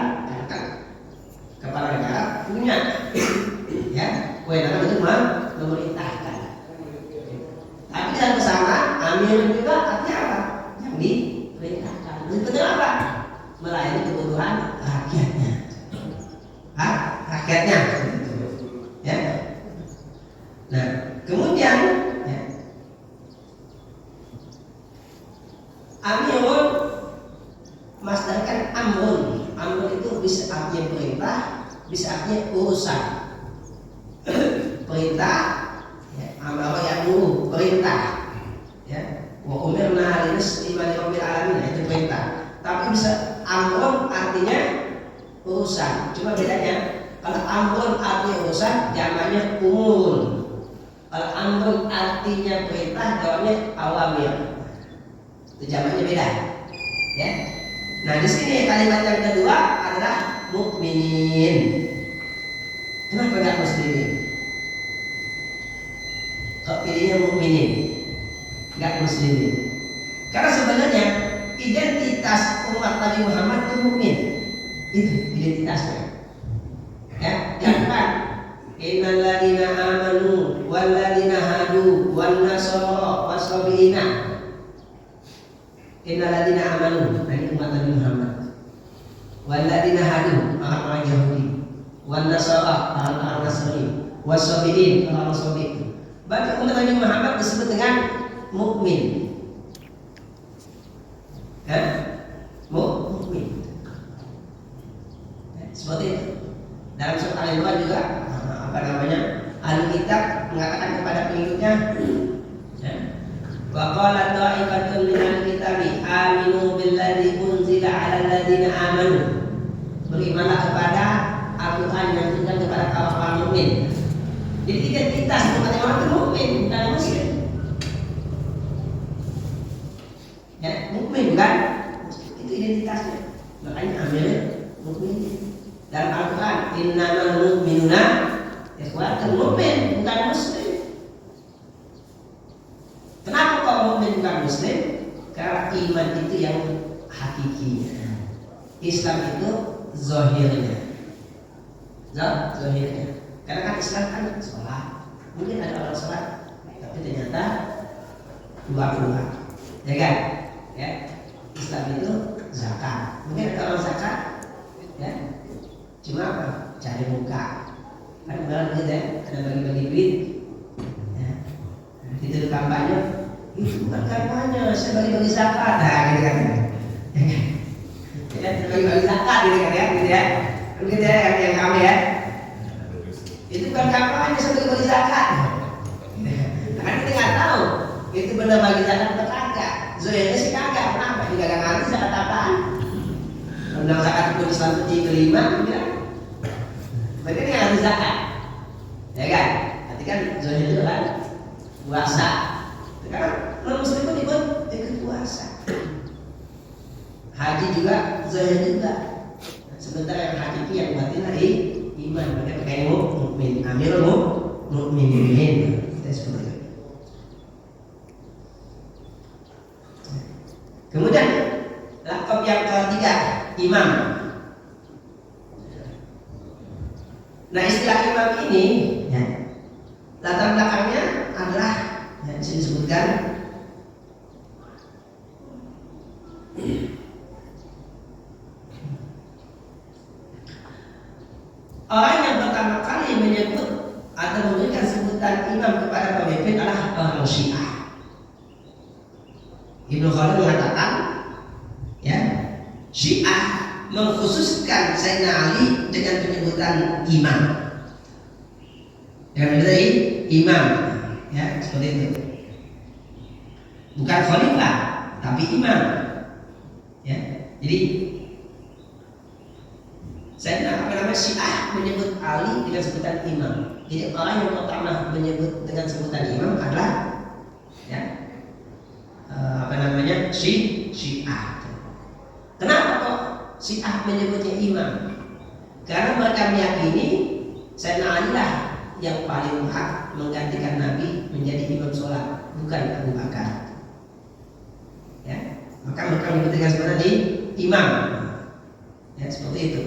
kepala negara punya. Ya, kewenangan itu memerintahkan. Tapi dalam kesana amir juga artinya apa? Yang diperintahkan. Itu apa? Melayani kebutuhan rakyatnya. Rakyatnya. Ya. Nah, kemudian ya, amirun masdarkan amrun. Amrun itu bisa artinya perintah, bisa artinya urusan. Perintah, ya, amara ya'muru, perintah. Ya. Wa umirna linuslima lirabbil alamin, itu perintah. Tapi bisa amrun artinya urusan. Cuma bedanya kalau amrun artinya urusan, jamaknya umur. Kalau amrun artinya perintah, jamaknya awamir. Itu jamaknya beda. Ya. Nah, di sini kalimat yang kedua adalah mukminin. Kenapa enggak muslimin? Kok pilihnya mukminin? Enggak muslimin. Karena sebenarnya identitas umat Nabi Muhammad itu mukmin. Itu identitasnya. Ya, jangan innal ladzina amanu wal ladzina hadu wan nasara wasabiina. Innal ladzina amanu, ini umat Nabi Muhammad. Wal ladzina hadu, orang-orang Yahudi. Wan nasara, orang-orang Nasrani. Wasabiin, orang-orang Sabi. Bahkan umat Nabi Muhammad disebut dengan mukmin. Ya? Mukmin. Seperti itu. Dalam surat Al-Imran juga ahli kitab mengatakan kepada pengikutnya, wa qala ta'ifatun minal kitabi aminu billadzi unzila 'alal ladzina amanu. Berimanlah kepada Al-Qur'an yang diturunkan kepada orang mukmin. Jadi identitas umat orang itu mukmin dan muslim. Ya, mukmin bukan? Itu identitasnya. Makanya ambil mukmin. Dalam Al-Quran, innamal mu'minuna ikhwatun, mukmin bukan muslim. Kenapa kok mukmin bukan muslim? Karena iman itu yang hakiki. Islam itu zahirnya. Zahirnya. Karena kan Islam kan sholat. Mungkin ada orang sholat, tapi ternyata dua-dua. Ya kan? Ya. Islam itu zakat. Mungkin ada orang zakat, ya. Cuma apa? Cari muka. Kan benar gitu ya, ada bagi-bagi duit. Ya. Itu kampanye, itu bukan kampanye, saya bagi-bagi zakat. Nah, gitu kan. Ya, bagi-bagi zakat gitu kan ya, gitu ya. Begitu ya yang kami ya. Itu bukan kampanye, saya bagi-bagi zakat. Nah, kita nggak tahu itu benar bagi zakat atau kagak. Zohirnya sih kagak. Kenapa? Juga nggak ngerti zakat apaan. Undang zakat itu Islam itu kelima, ya. Berarti nggak ngerti zakat, ya kan? Nanti kan zohir itu kan puasa. Sekarang non muslim pun ikut puasa. Haji juga zohir juga. Sementara yang hakiki yang batin lagi iman. Mereka pakai mukmin, amirul mukminin. Kita seperti itu. Kemudian lakab yang ketiga, imam. Nah, istilah imam ini ya, latar belakangnya adalah yang disebutkan orang yang pertama kali menyebut atau memberikan sebutan imam kepada pemimpin adalah orang Syiah. Ibnu Khaldun mengatakan, ya, Syiah mengkhususkan Sayyidina Ali dengan penyebutan imam. Dengan penyebutan imam, ya, seperti itu. Bukan khalifah, tapi imam. Ya, jadi Sayyidina Syiah menyebut Ali dengan sebutan imam. Jadi orang yang pertama menyebut dengan sebutan imam adalah, ya, Syiah. Kenapa kok Syiah menyebutnya imam? Karena mereka meyakini Sayyidina Ali lah yang paling hak menggantikan Nabi menjadi imam sholat, bukan Abu Bakar. Ya, maka mereka menyebut dengan sebutan imam. Ya, seperti itu.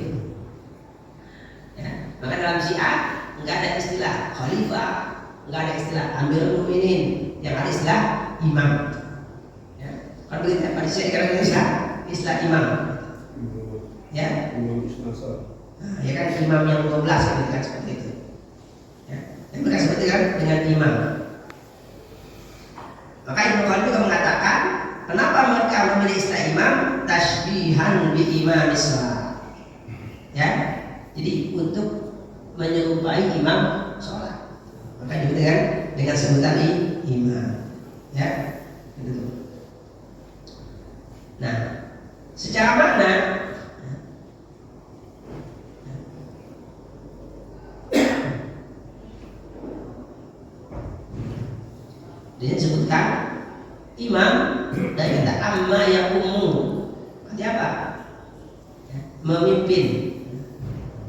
Ya, maka dalam Syiah nggak ada istilah khalifah, nggak ada istilah Amirul Mukminin, yang ada istilah imam. Ya, kalau begitu apa disebutkan istilah imam? Ya, nah, ya kan imam yang 12 kan seperti itu. Ya, yang mereka sebutkan dengan imam. Maka Ibnu Khaldun juga mengatakan, kenapa mereka memilih istilah imam? Tashbihan bi imam sholat. Ya, jadi untuk menyerupai imam sholat, maka disebut dengan sebutan imam. Ya, gitu. Nah, secara makna dia disebutkan imam dari kata amma yaqumu. Artinya apa? Ya, memimpin.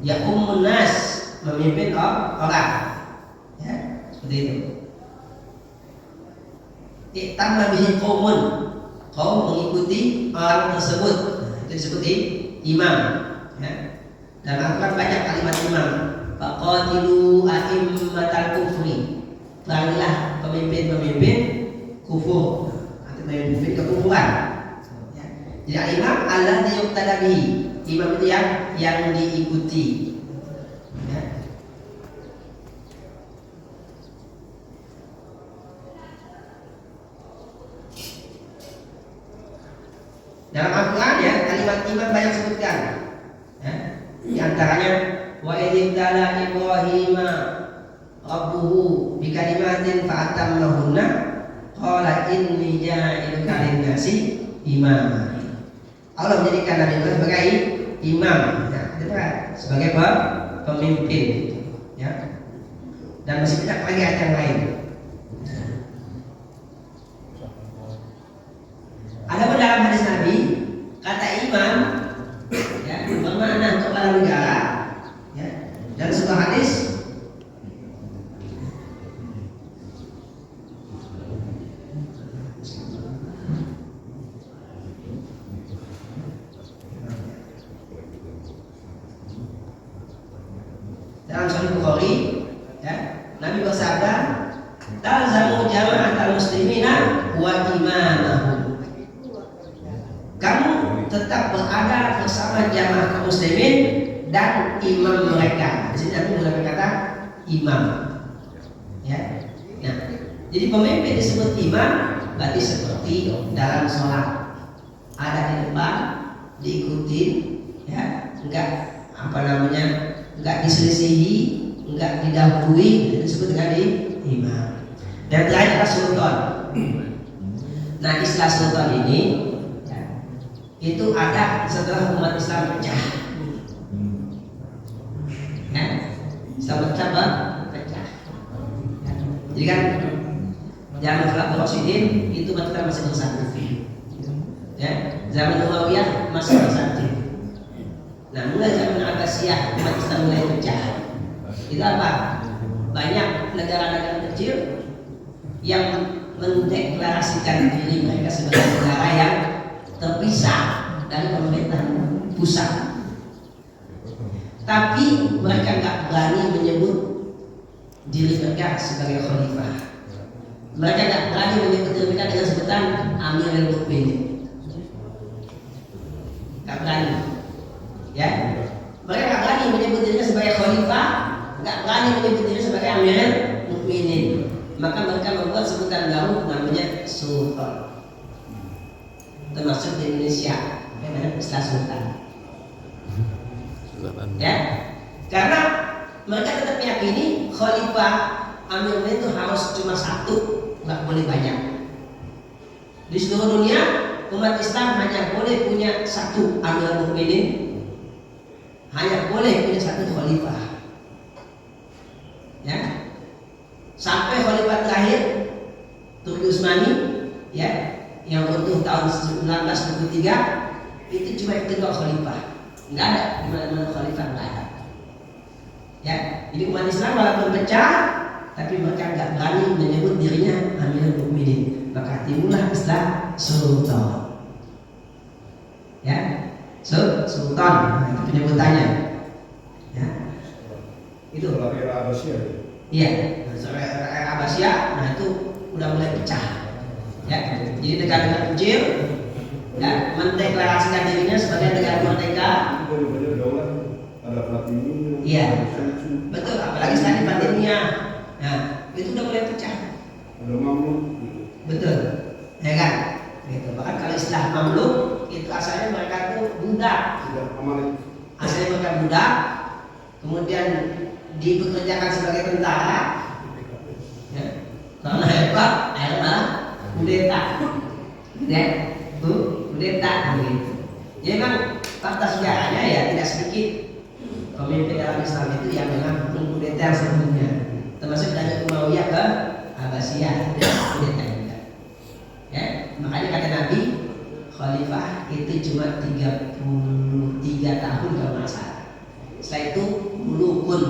Yaqumun nas, memimpin orang. Ya, seperti itu. Itamma bihi qaumun, kaum mengikuti orang tersebut. Nah, itu disebut imam. Ya. Dan Al-Quran banyak kalimat imam. Faqatilu a'immatal kufri. Perangilah pemimpin-pemimpin kufur, atau pemimpin kekufuran. Ya. Jadi imam alladzi yuqtada bihi. Imam itu yang diikuti. Ya. Dalam Al-Quran ya, kalimat imam banyak sebutkan. Ya. Di antaranya wa idzala Ibrahima rabbuhu bi kalimatin fa atammahunna qala inni ja'iluka lin-nasi imama. Allah menjadikan Nabi Ibrahim sebagai imam, ya, sebagai pemimpin, ya. Dan masih banyak lagi ayat yang lain. Ada dalam hadis Nabi kata imam, ya, bermakna kepala negara, ya. Dan sebuah hadis dalam Sahih Bukhari, ya, Nabi bersabda, "Talzamu jama'atal muslimina wa imanahum." Kamu tetap berada bersama jamaah kaum muslimin dan imam mereka. Di sini Nabi menggunakan kata imam. Ya. Nah, jadi pemimpin disebut imam berarti seperti dalam sholat, ada di depan, diikuti, ya, enggak enggak diselisihi, enggak didahului, itu disebut dengan imam. Dan terakhir adalah sultan. Nah, istilah sultan ini, ya, itu ada setelah umat Islam pecah. Ya, Islam pecah. Ya. Jadi kan zaman Khulafaur Rasyidin itu umat Islam masih bersatu. Ya, zaman Umayyah masih bersatu. Nah, mulai zaman Abbasiyah umat Islam mulai pecah. Itu apa? Banyak negara-negara kecil yang mendeklarasikan diri mereka sebagai negara yang terpisah dari pemerintahan pusat. tapi mereka nggak berani menyebut diri mereka sebagai khalifah. Mereka nggak berani menyebut diri mereka dengan sebutan Amirul Mukminin. Nggak berani, ya. Mereka nggak berani menyebut dirinya sebagai khalifah, nggak berani menyebut diri sebagai Amirul Mukminin. Maka mereka membuat sebutan baru namanya Sultan. Termasuk di Indonesia, namanya istilah Sultan. Ya, karena mereka tetap meyakini khalifah Amirul Mukminin itu harus cuma satu, nggak boleh banyak. Di seluruh dunia umat Islam hanya boleh punya satu Amirul Mukminin, hanya boleh punya satu khalifah. Ya, sampai khalifah terakhir Turki Utsmani, ya, yang runtuh tahun 1923, itu cuma kedua khalifah. Nggak ada di mana-mana khalifah, nggak ada. Ya, jadi umat Islam walaupun pecah, tapi mereka nggak berani menyebut dirinya Amirul Mukminin. Maka timbullah istilah Sultan. Ya, Sultan, itu penyebutannya. Ya, itu. Era Abbasiyah. Iya, era Abbasiyah, nah itu udah mulai pecah. Ya, jadi negara-negara kecil ya mendeklarasikan dirinya sebagai negara merdeka. Ada Fatimiyah. Iya, betul. Apalagi sekarang di Fatimiyah. Nah, itu udah mulai pecah. Ada Mamluk. Betul, ya kan? Gitu. Bahkan kalau istilah Mamluk itu asalnya mereka itu budak. Tidak amanah. Asalnya mereka budak, kemudian dipekerjakan sebagai tentara. Ya. Karena hebat, akhirnya malah kudeta. Ya, kudeta begitu. Jadi memang fakta sejarahnya ya tidak sedikit pemimpin dalam Islam itu yang memang mengkudeta sebelumnya, termasuk dari Umayyah ke Abbasiyah, kudeta juga. Ya, makanya kata Nabi, khalifah itu cuma 33 tahun kalau nggak salah. Setelah itu mulukun.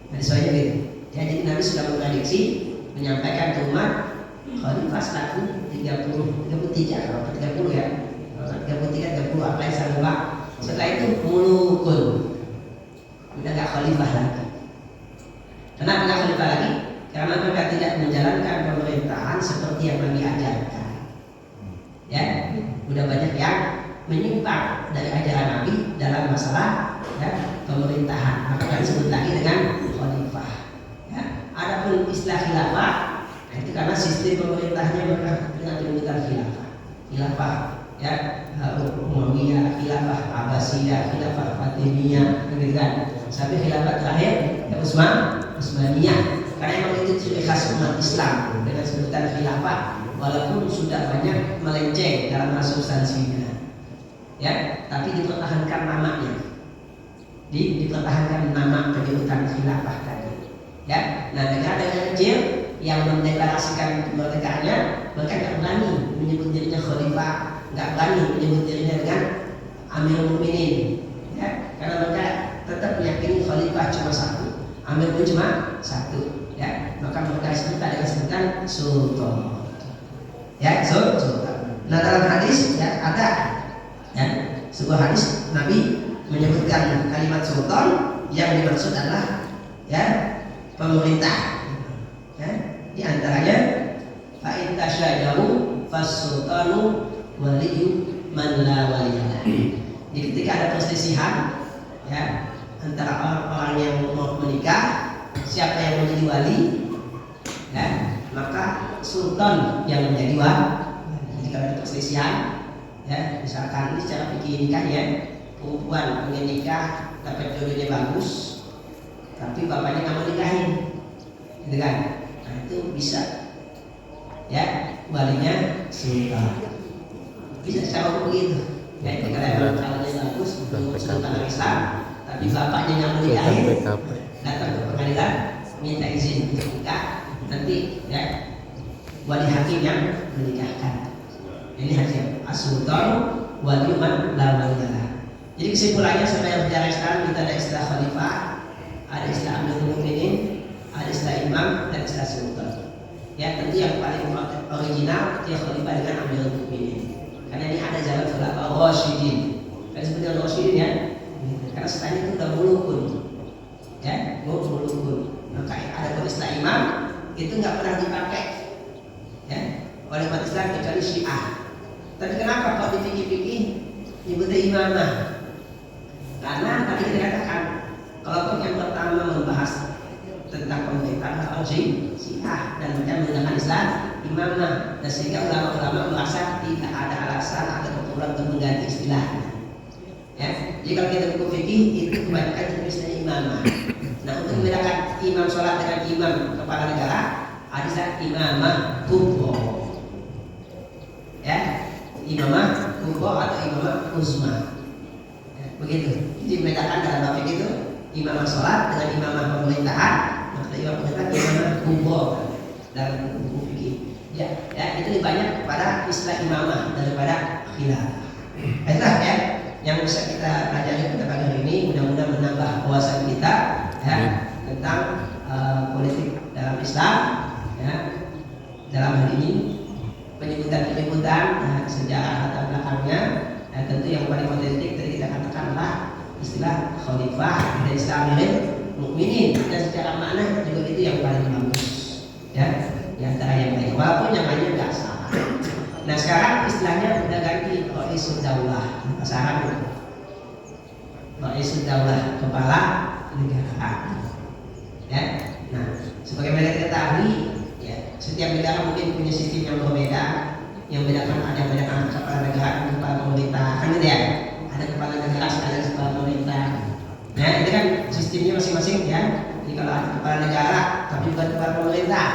Nah, soalnya gitu. Ya, jadi Nabi sudah memprediksi menyampaikan ke umat khalifah selaku 33 kalau 30 ya. 33 30 apa yang saya lupa. Setelah itu mulukun. Udah nggak khalifah lagi. Kenapa nggak khalifah lagi? Karena mereka tidak menjalankan pemerintahan seperti yang Nabi ajarkan. Ya, udah banyak yang menyimpang dari ajaran Nabi dalam masalah ya, pemerintahan. Maka disebut lagi dengan khalifah. Ya, adapun istilah khilafah, nah itu karena sistem pemerintahnya mereka dengan penyebutan khilafah. Khilafah, ya, Umayyah, khilafah Abbasiyah, khilafah Fatimiyah, begitu kan? Sampai khilafah terakhir ya Utsmaniyah. Karena memang itu ciri khas umat Islam dengan sebutan khilafah, walaupun sudah banyak melenceng dalam hal substansinya, ya, tapi dipertahankan namanya, dipertahankan nama penyebutan khilafah tadi, ya. Nah, negara-negara kecil yang mendeklarasikan kemerdekaannya, mereka nggak berani menyebut dirinya khalifah, nggak berani menyebut dirinya dengan Amirul Mukminin, ya, karena mereka tetap meyakini khalifah cuma satu, Amir pun cuma satu. Ya, maka mereka disebut dengan sebutan Sultan. Ya, Sultan. Nah, dalam hadis ya ada ya sebuah hadis Nabi menyebutkan kalimat Sultan yang dimaksud adalah ya pemerintah. Ya, di antaranya fa in tasyajaru fas-sultanu waliyyu man la waliyalah. Jadi ketika ada perselisihan ya antara orang-orang yang mau menikah, siapa yang menjadi wali, ya, maka sultan yang menjadi wali. Jadi kalau ada perselisihan, ya, misalkan ini secara fikih nikah ya, perempuan pengen nikah, dapat jodohnya bagus, tapi bapaknya nggak mau nikahin, gitu kan? Nah itu bisa, ya, walinya sultan. Bisa secara hukum begitu. Ya, kalau calonnya bagus, sultan Islam, tapi bapaknya nggak mau nikahin, datang ke pengadilan minta izin untuk nikah, nanti ya wali hakim yang menikahkan. Ini hakim as-sultan wali man la waliyalah. Jadi kesimpulannya sebenarnya sejarah Islam kita ada istilah khalifah, ada istilah Amirul Mukminin, ada istilah imam dan istilah sultan. Ya, tentu yang paling original dia khalifah dengan Amirul Mukminin. Karena ini ada jalan khilafah Rasyidin. Kan seperti Rasyidin ya. Karena setelahnya itu udah mulukun, ya, mulukun. Maka ada pun istilah imam itu nggak pernah dipakai, ya, oleh umat Islam kecuali Syiah. Tapi kenapa kok dipikir-pikir nyebutnya imamah? Karena tadi kita katakan kelompok yang pertama membahas tentang pemerintahan adalah Syiah dan mereka menggunakan Islam imamah, dan sehingga ulama-ulama merasa tidak ada alasan atau keperluan untuk mengganti istilahnya. Ya, jadi kalau kita buku fikih itu kebanyakan jenisnya imamah. Nah, untuk membedakan imam sholat dengan imam kepala negara ada istilah imamah kubro, ya, imamah kubro atau imamah uzma, ya, begitu. Jadi membedakan dalam bab itu imamah sholat dengan imamah pemerintahan. Maksudnya imam pemerintahan imamah kubro dalam buku fikih. Ya, itu lebih banyak kepada istilah imamah daripada khilafah. Itulah ya yang bisa kita pelajari pada pagi hari ini. Mudah-mudahan menambah wawasan kita ya tentang politik dalam Islam, ya, dalam hal ini penyebutan ya, sejarah latar belakangnya, ya, tentu yang paling otentik tadi kita katakanlah istilah khalifah dan istilah amirul mukminin, dan secara makna juga itu yang paling bagus, ya, di antara yang lain, walaupun yang lainnya nggak salah. Nah, sekarang istilahnya udah ganti Ra'isul Daulah, bahasa Arab itu Ra'isul Daulah, kepala negara, ya. Nah, sebagai mereka ketahui, ya, setiap negara mungkin punya sistem yang berbeda. Yang bedakan ada yang bedakan kepala negara dan kepala pemerintah, kan gitu ya. Ada kepala negara, ada kepala pemerintah. Nah, itu kan sistemnya masing-masing, ya. Jadi kalau ada kepala negara tapi bukan kepala pemerintah,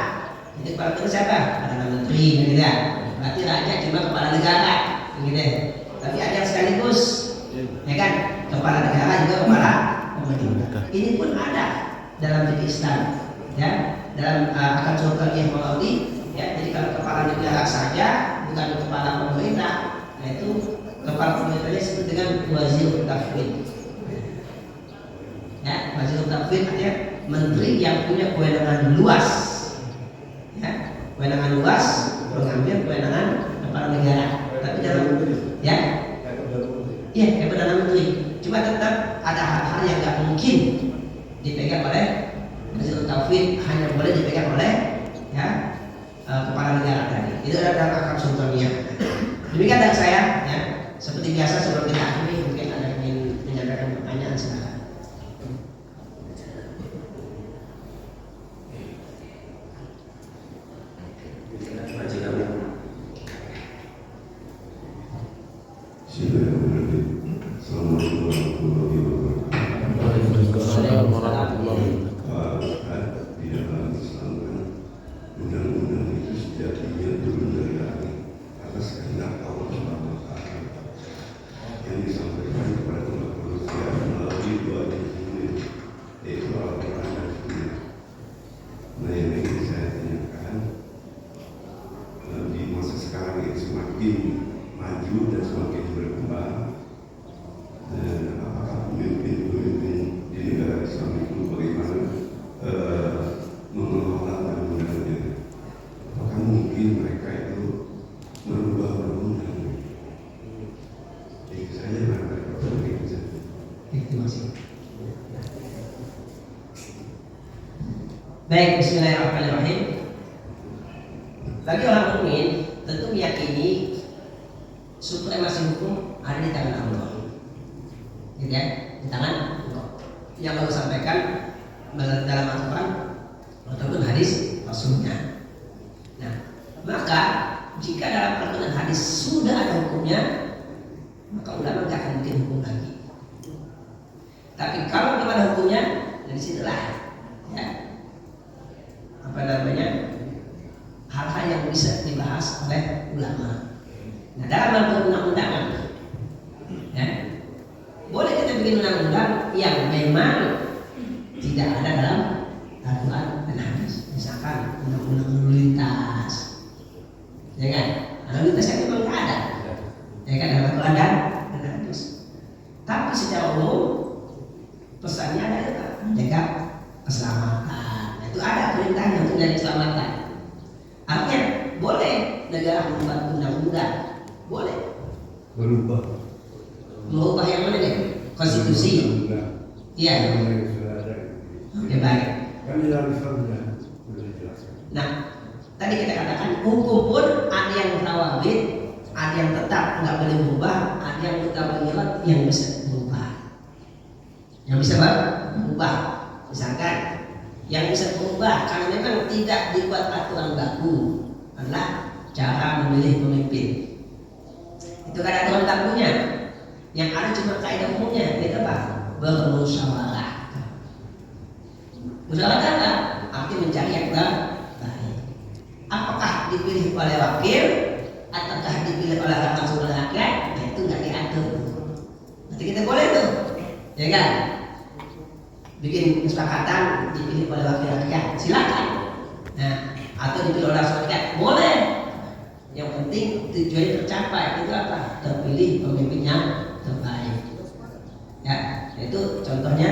itu kepala pemerintah siapa? Perdana Menteri, gitu ya. Berarti raja cuma kepala negara, gitu. Tapi ada yang sekaligus, ya kan, kepala negara juga kepala pemerintah. Ini pun ada dalam fikih Islam, ya, dalam akad sultaniyah Maudi, ya. Jadi kalau kepala negara saja bukan kepala pemerintah, nah itu kepala pemerintahnya disebut dengan wazir tafwid. Ya, wazir tafwid artinya menteri yang punya kewenangan luas, ya, kewenangan luas mengambil kewenangan kepala negara. Tapi dalam, ya, iya, kayak perdana menteri. Cuma tetap ada hal-hal yang nggak mungkin dipegang oleh wazir tafwid, hanya boleh dipegang oleh, ya, kepala negara tadi. Itu adalah dalam akad sultaniyah. Demikian dari saya, ya. Seperti biasa sebelum kita akhiri, mungkin ada yang ingin menyampaikan pertanyaan, silakan. Waalaikumsalam warahmatullahi wabarakatuh. Undang-undang itu sejatinya turun dari langit atas kehendak Allah SWT yang disampaikan kepada umat manusia melalui dua instrumen, yaitu Al-Quran dan Sunnah. Nah, yang ingin saya tanyakan, di masa sekarang ini semakin maju dan semakin berkembang, dan apakah pemimpin-pemimpin di negara Islam itu bagaimana mengelola undang-undangnya? Apakah mungkin mereka itu merubah undang-undang? Itu saja barangkali pertanyaan saya. Terima kasih. Baik, bismillahirrahmanirrahim. Bagi orang mukmin tentu meyakini supremasi hukum ada di tangan Allah, gitu ya, di tangan Allah. Yang Allah sampaikan dalam Al-Quran ataupun hadis Rasulnya. Nah, maka jika dalam Al-Quran dan hadis sudah ada hukumnya, maka ulama tidak akan bikin hukum lagi. Tapi kalau belum ada hukumnya, dari situlah, ya, apa namanya, hal-hal yang bisa dibahas oleh ulama. Nah, dalam hal undang-undangan, ya, boleh kita bikin undang-undang yang memang tidak ada dalam Al-Quran dan hadis. Misalkan undang-undang lalu lintas, ya kan? Lalu lintas yang memang tidak ada, ya kan, dalam Al-Quran dan hadis. Tapi secara umum pesannya adalah menjaga keselamatan. Nah, itu ada perintahnya untuk menjaga keselamatan. Artinya boleh negara membuat undang-undang, boleh Berubah. merubah yang mana nih? konstitusi. Iya. Oke, baik. Kan di dalam Islam sudah dijelaskan. Nah, tadi kita katakan hukum pun ada yang rawabit, ada yang tetap nggak boleh berubah, ada yang mutabayirat yang bisa berubah. Yang bisa berubah, misalkan yang bisa berubah karena memang tidak dibuat aturan baku adalah cara memilih pemimpin. Itu kan aturan bakunya. Yang ada cuma kaidah umumnya, itu apa? Bermusyawarah. Musyawarah apa? Arti mencari yang terbaik. Apakah dipilih oleh wakil ataukah dipilih oleh langsung oleh rakyat? Nah, itu nggak diatur. Nanti kita boleh tuh, ya kan? Bikin kesepakatan dipilih oleh wakil rakyat, silakan. Nah, atau dipilih oleh langsung rakyat, boleh. Yang penting tujuannya tercapai. Itu apa? Terpilih pemimpin yang terbaik. Ya, itu contohnya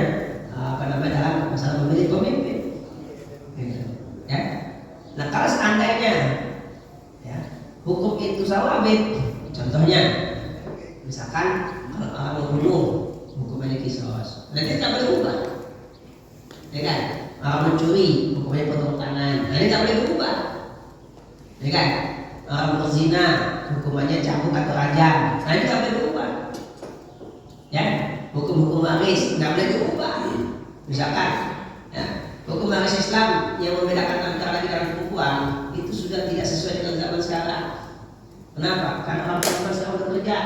dalam masalah memilih pemimpin. Ya. Nah, kalau seandainya ya, hukum itu sawabit, contohnya misalkan kalau orang membunuh hukumannya kisos, nanti tidak boleh ubah, ya kan? Orang mencuri hukumnya potong tangan, nanti tidak boleh ubah, ya kan? Orang berzina hukumannya cambuk atau rajam, nanti tidak boleh ubah, ya. Hukum-hukum waris tidak boleh diubah, misalkan. Ya. Hukum waris Islam yang membedakan antara laki dan perempuan itu sudah tidak sesuai dengan zaman sekarang. Kenapa? Karena orang perempuan sekarang udah bekerja,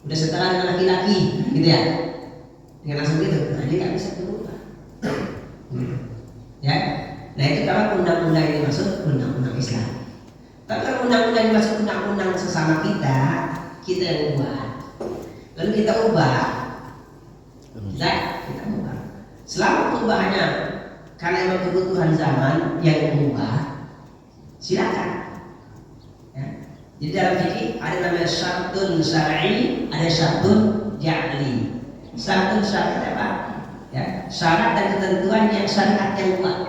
udah setara dengan laki-laki, gitu ya. Dengan langsung gitu, nah ini nggak bisa berubah. Ya, nah itu kalau undang-undang ini masuk undang-undang Islam. Tapi kalau undang-undang ini masuk undang-undang sesama kita yang buat, lalu kita ubah, kita ubah. Selama perubahannya karena memang kebutuhan zaman yang berubah, silakan. Ya. Jadi dalam fikih ada namanya syartun syar'i, ada syartun ja'li. Syartun syar'i apa? Ya, syarat dan ketentuan yang syariat yang buat.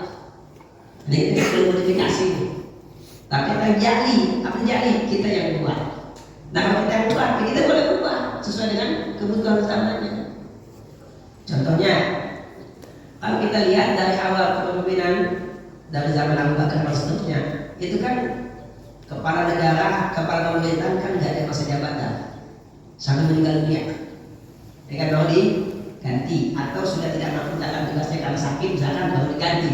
Ini perlu modifikasi. Tapi yang ja'li, apa ja'li? Kita yang buat. Nah, kalau kita yang buat, kita boleh ubah sesuai dengan kebutuhan zamannya. Contohnya, kalau kita lihat dari awal kepemimpinan dari zaman Abu Bakar dan seterusnya, itu kan kepala negara, kepala pemerintahan kan nggak ada masa jabatan sampai meninggal dunia. Ya kan baru diganti atau sudah tidak mampu menjalankan tugasnya karena sakit misalkan baru diganti.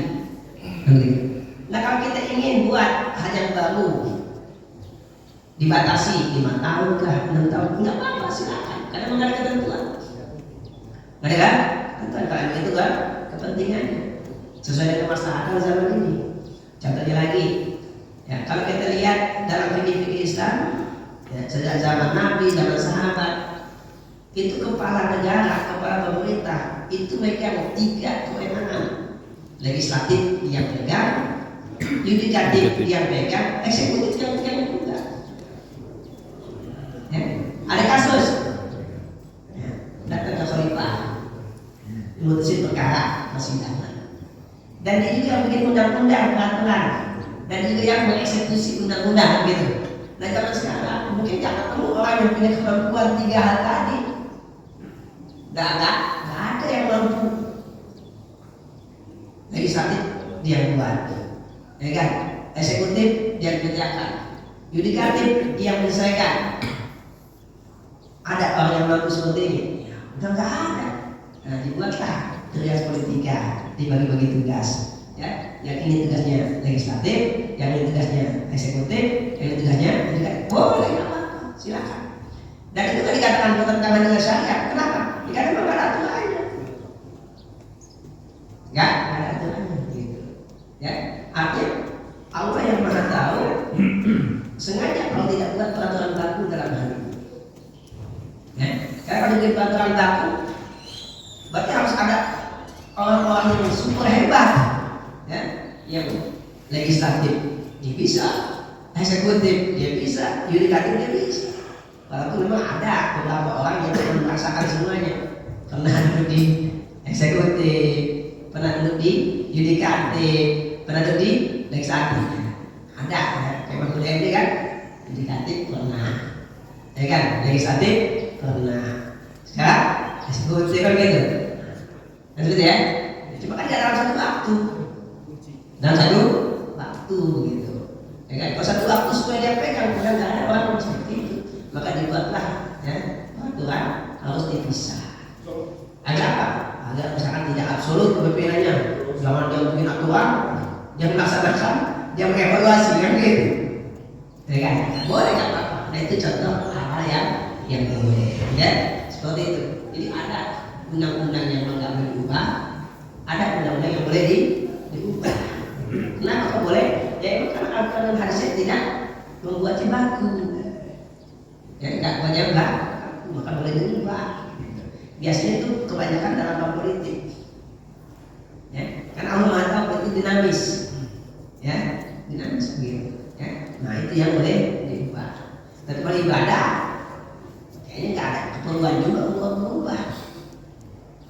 Nah kalau kita ingin buat hal yang baru dibatasi 5 tahun kah 6 tahun nggak apa-apa silakan karena mengenai ketentuan. Ada kan? Ketentuan kalau itu kan kepentingannya sesuai dengan masalah zaman ini. Contohnya lagi, ya kalau kita lihat dalam fikih Islam, ya, sejak zaman Nabi, zaman sahabat, itu kepala negara, kepala pemerintah itu megang 3 kewenangan: legislatif yang pegang, yudikatif yang pegang, eksekutif yang pegang juga. Ya, ada kasus, ya, datang ke khalifah, memutusin perkara persidangan, dan dia juga yang bikin undang-undang peraturan, dan juga yang mengeksekusi undang-undang gitu. Nah zaman sekarang mungkin jangan ketemu orang yang punya kemampuan 3 hal tadi. Nggak ada yang mampu. Legislatif dia yang buat, ya kan? Eksekutif dia yang kerjakan, yudikatif dia yang menyelesaikan. Ada orang yang mampu seperti ini? Ya, udah nggak ada. Nah dibuatlah trias politika, dibagi-bagi tugas. Ya, yang ini tugasnya legislatif, yang ini tugasnya eksekutif, yang ini tugasnya yudikatif. Boleh apa? Silakan. Dan itu kan dikatakan bertentangan dengan syariat. Kenapa? Dikatakan memang ada aturannya. Nggak ada aturannya. Gitu. Ya, artinya Allah yang Maha Tahu sengaja kalau tidak buat peraturan baku dalam hal ini. Ya, karena kalau dibuat peraturan baku, berarti harus ada orang-orang yang super hebat, ya, yang legislatif dia bisa, eksekutif dia bisa, yudikatif dia bisa. Walaupun memang ada beberapa orang yang tidak merasakan semuanya, pernah duduk di eksekutif, pernah duduk di yudikatif, pernah duduk di legislatif. Ada, ya, kayak Mahfud MD kan, yudikatif pernah, ya kan, legislatif pernah. Sekarang Seperti kan gitu. Maksud ya? Cuma kan dalam satu waktu. Dalam satu waktu gitu. Ya kan? Kalau satu waktu supaya dia pegang, bukan nggak ada orang seperti itu. Maka dibuatlah ya peraturan harus dipisah. Agar apa? Agar misalkan tidak absolut kepimpinannya. Jangan dia bikin aturan, dia melaksanakan, dia mengevaluasi kan gitu. Ya kan? Boleh nggak apa-apa. Nah itu contoh hal yang boleh. Ya seperti itu. Jadi ada undang-undang yang nggak boleh diubah, ada undang-undang yang boleh diubah. Kenapa kok boleh? Ya itu karena Al-Quran hadisnya tidak membuat baku. Ya nggak banyak maka boleh diubah. Biasanya itu kebanyakan dalam bab politik. Ya, karena Allah Maha tahu itu dinamis. Ya, dinamis begitu. Ya, nah itu yang boleh diubah. Tapi kalau ibadah kayaknya nggak ada keperluan juga untuk berubah.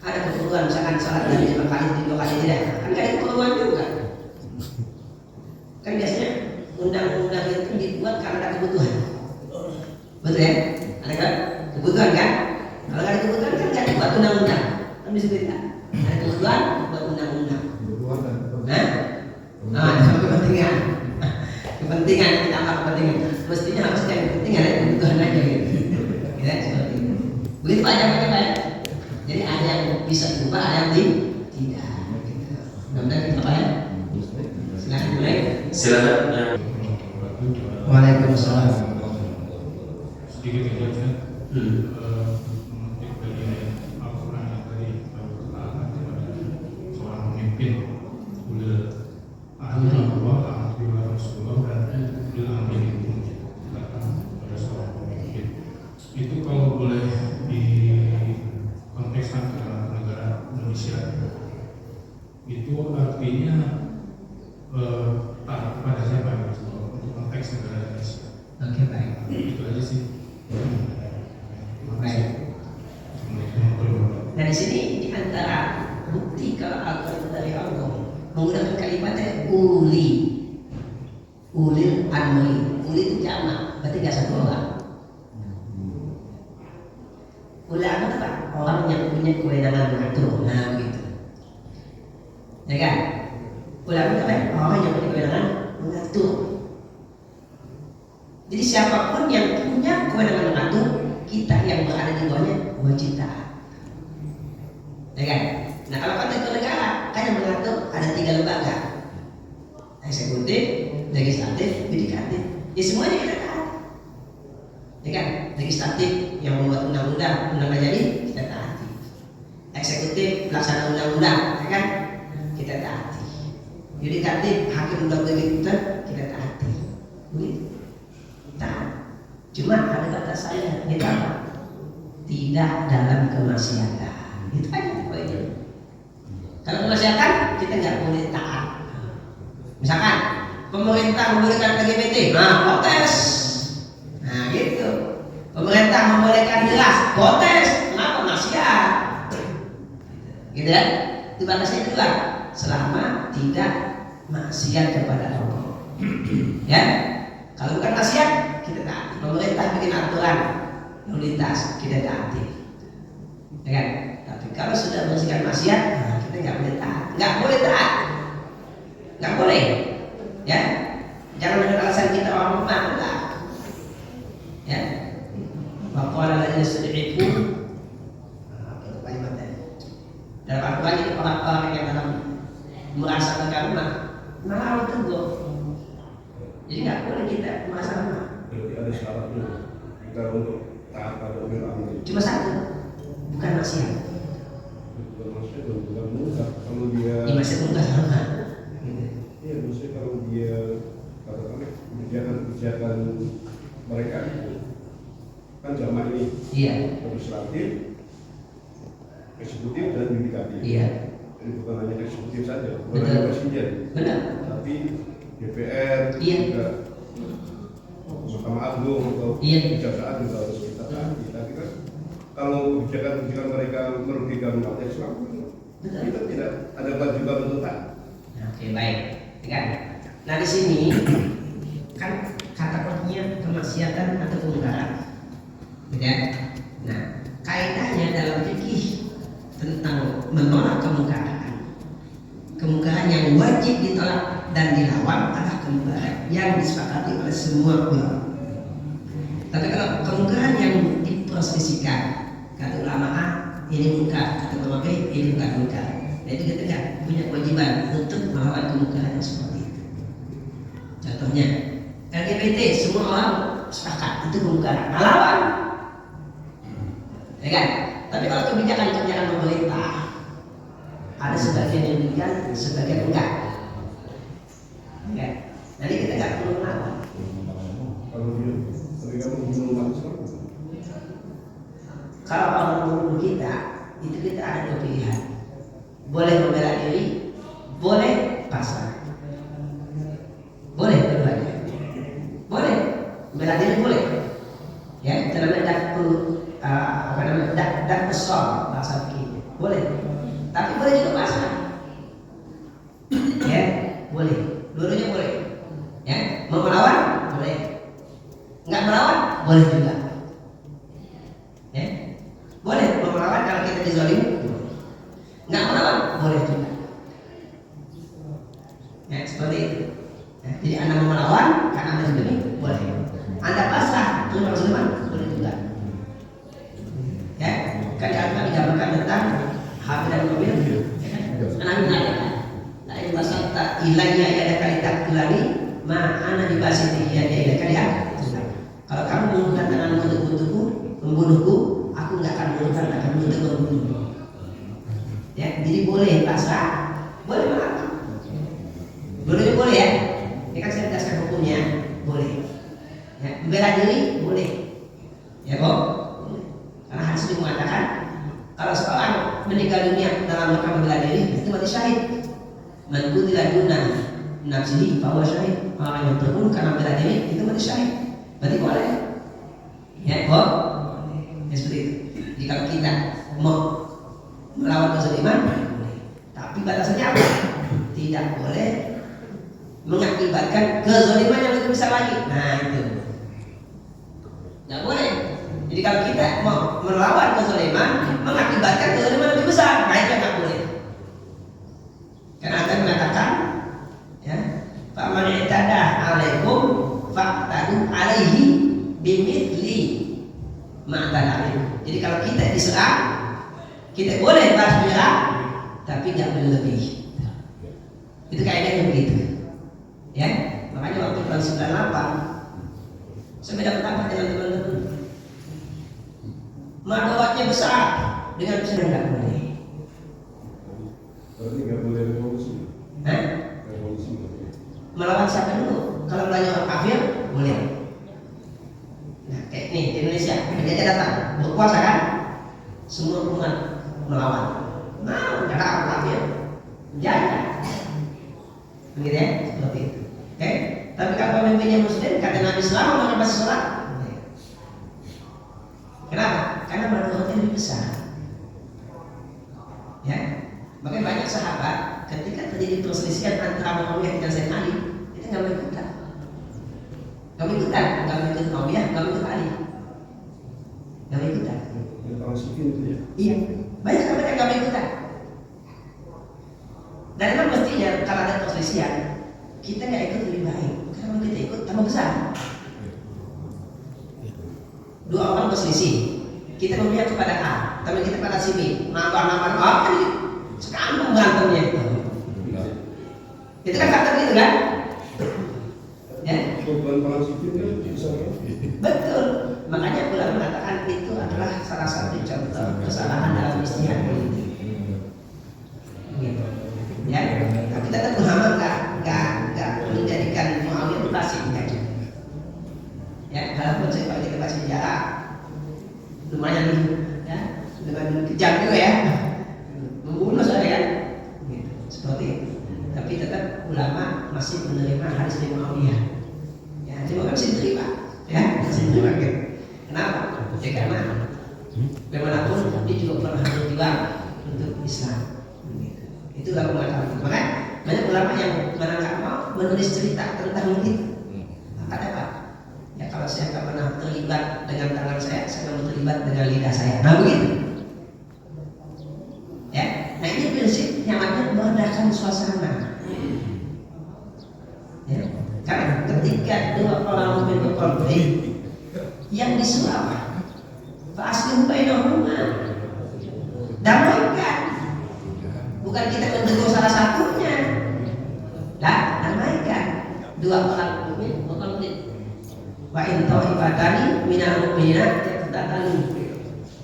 Ada keperluan misalkan sholat dari 5 kali, 2 kali tidak, kan nggak ada keperluan juga. Kan biasanya undang-undang itu dibuat karena ada kebutuhan. Betul ya? Ada kan? Kebutuhan kan? Kalau nggak ada kebutuhan kan nggak dibuat undang-undang. Kan bisa tidak? Ada kebutuhan dibuat undang-undang. Nah, sama kepentingan. Kepentingan ditambah kepentingan. Mestinya harus cari kepentingan dan kebutuhan aja gitu. Ya seperti itu. Begitu aja Pak. Jadi ada yang bisa diubah, ada yang tidak. Mudah-mudahan kita ya. Silakan mulai. Silakan. Waalaikumsalam. Sedikit saja. Mengutip dari Al-Quran yang tadi katakan seorang pemimpin udah Allah, alhamdulillah Rasulullah dan udah ambil katakan pada seorang pemimpin. Itu kalau boleh dikontekskan ke negara Indonesia, itu artinya taat pada siapa untuk konteks negara Indonesia. Oke baik. Itu aja sih. Baik. Nah di sini di antara bukti kalau Al-Quran dari Allah menggunakan kalimatnya ulil amri. Uli itu jamak, berarti nggak satu orang. Ulil amri apa? Orang yang punya kewenangan mengatur. Nah begitu. Ya kan? Ulil amri apa? Orang yang punya kewenangan mengatur. Jadi siapapun yang punya kewenangan mengatur, kita yang berada di bawahnya wajib taat. Ya kan? Nah kalau konteks negara kan yang mengatur ada 3 lembaga: eksekutif, legislatif, yudikatif. Ya semuanya kita taat. Ya kan? Legislatif yang membuat undang-undang jadi kita taati. Eksekutif pelaksana undang-undang, ya kan? Kita taati. Yudikatif hakim undang-undang kita taati. Begitu. Taat. Cuma ada kata saya, kita apa? Tidak dalam kemaksiatan. Itu aja poinnya. Kalau kemaksiatan kita nggak boleh taat. Misalkan pemerintah membolehkan LGBT, nah protes. Nah gitu. Pemerintah membolehkan miras, protes. Kenapa maksiat? Gitu ya? Itu batasnya dua. Selama tidak maksiat kepada Allah. Ya? Kalau bukan maksiat, kita taati. Pemerintah bikin aturan lalu lintas, kita taati. Ya kan? Tapi kalau sudah bersikap maksiat, nah kita nggak boleh taat. Nggak boleh taat. Nggak boleh. Ya? Jangan dengan alasan kita orang lemah, enggak. Ya? Waqala la yasri'u. Apa itu kalimatnya? Dalam Al-Quran itu orang-orang yang dalam merasa lemah, malah tegur. Jadi nggak boleh kita merasa lemah. Berarti ada syaratnya kita untuk taat pada ulil amri. Cuma satu, bukan maksiat. Bukan maksudnya bukan mudah kalau dia. Ini masih mudah sama. Iya, maksudnya kalau dia katakanlah kebijakan mereka itu kan jamak ini. Iya. Legislatif, eksekutif dan yudikatif. Iya. Jadi bukan hanya eksekutif saja, bukan Betul. hanya presiden. Benar. Tapi DPR Iya. juga Mahkamah Agung atau Iya. kejaksaan juga harus kita taati. Tapi kan kalau kebijakan mereka merugikan umat Islam, Betul. kita tidak ada kewajiban untuk taat. Oke baik. Ya kan? Nah di sini kan kata kuncinya kemaksiatan atau kemungkaran. Ya. Nah kaidahnya dalam fikih disepakati oleh semua ulama. Tapi kalau kemungkaran yang diprosesikan, kata ulama A ini mungkar, kata ulama B ini bukan mungkar. Jadi kita punya kewajiban untuk melawan kemungkaran seperti itu. Contohnya LGBT, semua orang sepakat itu kemungkaran, lawan, ya kan? Tapi kalau kebijakan pemerintah, ada sebagian yang demikian, sebagian enggak. Ya. Jadi kita nggak perlu melawan. Kalau orang membunuh kita, itu kita ada dua pilihan. Boleh membela diri, boleh pasrah. Boleh keduanya. Boleh membela diri boleh. Ya, itu namanya dak pesol bahasa begini. Boleh. Tapi boleh juga pasrah. Ya, boleh. Dua-duanya boleh. Ya, mau melawan boleh. Enggak melawan boleh juga. Ya. Boleh mau melawan kalau kita dizalimi. Enggak melawan boleh juga. Ya, seperti itu. Ya, jadi Anda mau melawan karena Anda dizalimi boleh. Anda pasrah terima kezaliman boleh juga. Ya, kan digambarkan tentang Habil dan Qabil. Anak menanyakan, lain masa tak ilahnya ada kali tak ilani, ma ana dibasiti ya dia kali ya. Kalau kamu menggunakan tanganmu untuk membunuhku, aku nggak akan menggunakan untuk membunuhmu. Ya, jadi boleh pasrah, boleh melawan. Boleh ya. Ini kan saya jelaskan hukumnya, boleh. Ya, membela diri boleh. Ya kok? Karena hadis itu mengatakan kalau seorang meninggal dunia dalam rangka membela diri itu mati syahid. Man qutila duna nafsihi fa huwa syahid. Orang yang terbunuh karena membela diri itu mati syahid. Berarti boleh. Ya kok? Ya seperti itu. Jadi kalau kita mau melawan kezaliman boleh. Tapi batasannya apa? Tidak boleh mengakibatkan kezaliman yang lebih besar lagi. Nah itu. Nggak boleh. Jadi kalau kita mau melawan kezaliman, mengakibatkan kezaliman lebih besar, nah itu nggak boleh. Karena akan mengatakan, ya, faman i'tada 'alaikum fa'tadu 'alaihi bimithli ma i'tada 'alaikum. Jadi kalau kita diserang, kita boleh balas menyerang, tapi nggak berlebih. Itu kaidahnya begitu. Ya, makanya waktu tahun 98 saya beda pendapat dengan teman-teman. Madaratnya besar dengan besar nggak boleh. Berarti nggak boleh revolusi. Revolusi. Melawan siapa dulu? Kalau melawan orang kafir boleh. Nah, kayak nih di Indonesia, penjajah datang berkuasa kan? Semua umat melawan. Nah, karena orang kafir jajah. Begitu ya, seperti itu. Oke? Tapi kalau pemimpinnya Muslim, kata Nabi selama mereka masih sholat. Kenapa? Karena madaratnya lebih besar. Ya, makanya banyak sahabat ketika terjadi perselisihan antara Muawiyah dan Sayyidina Ali, itu nggak mau ikutan, nggak mau ikut Muawiyah, nggak mau ikut Ali, nggak mau ikutan. Yang tahun sekian itu ya. Iya, banyak sahabat yang nggak mau ikutan. Dan memang mestinya kalau ada perselisihan, kita nggak ikut lebih baik. Kalau kita ikut tambah besar. Dua orang berselisih, kita memihak kepada A, tapi kita pada si B, nambah kan sekampung berantemnya. Itu kan faktor gitu kan? Ya. Korban perang sipil kan bisa kan? Betul. Makanya ulama mengatakan itu adalah salah satu contoh kesalahan dalam istihad politik. Gitu. Ya. Tapi tetap ulama nggak menjadikan Muawiyah itu fasik. Ya, walaupun kalau kita baca sejarah lumayan ya, dengan kejam juga ya, membunuh saya kan, gitu, seperti itu. Tapi tetap ulama masih menerima hadis dari Muawiyah. Ya, cuma kan masih diterima, ya, masih diterima gitu. Kenapa? Ya karena bagaimanapun dia juga pernah berjuang untuk Islam. Gitu. Itulah pengetahuan. Makanya banyak ulama yang mana nggak mau menulis cerita tentang itu. Ada apa? Ya kalau saya nggak pernah terlibat dengan tangan saya nggak mau terlibat dengan lidah saya. Nah begitu. Ya, nah ini prinsip yang ada meredakan suasana. Ya, karena ketika isu apa? Fa'aslihu bainahuma. Damaikan. Bukan kita mentegur salah satunya. Damaikan. Dua orang mukmin berkonflik. Wa in ta'ifatani minal mu'minat yaqtatalu.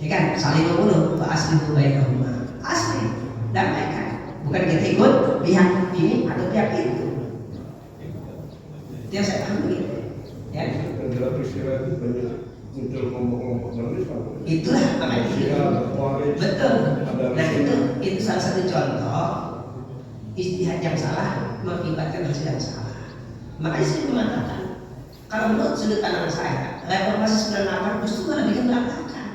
Ya kan, saling membunuh. Fa'aslihu bainahuma. Asli, damaikan. Bukan kita ikut pihak ini atau pihak itu. Itu yang saya paham begitu. Ya. Dan dalam peristiwa itu banyak muncul kelompok-kelompok teroris. Itulah makanya. Betul. Nah itu salah satu contoh ijtihad yang salah mengakibatkan hasil yang salah. Makanya saya mengatakan kalau menurut sudut pandang saya reformasi 98 justru malah bikin berantakan.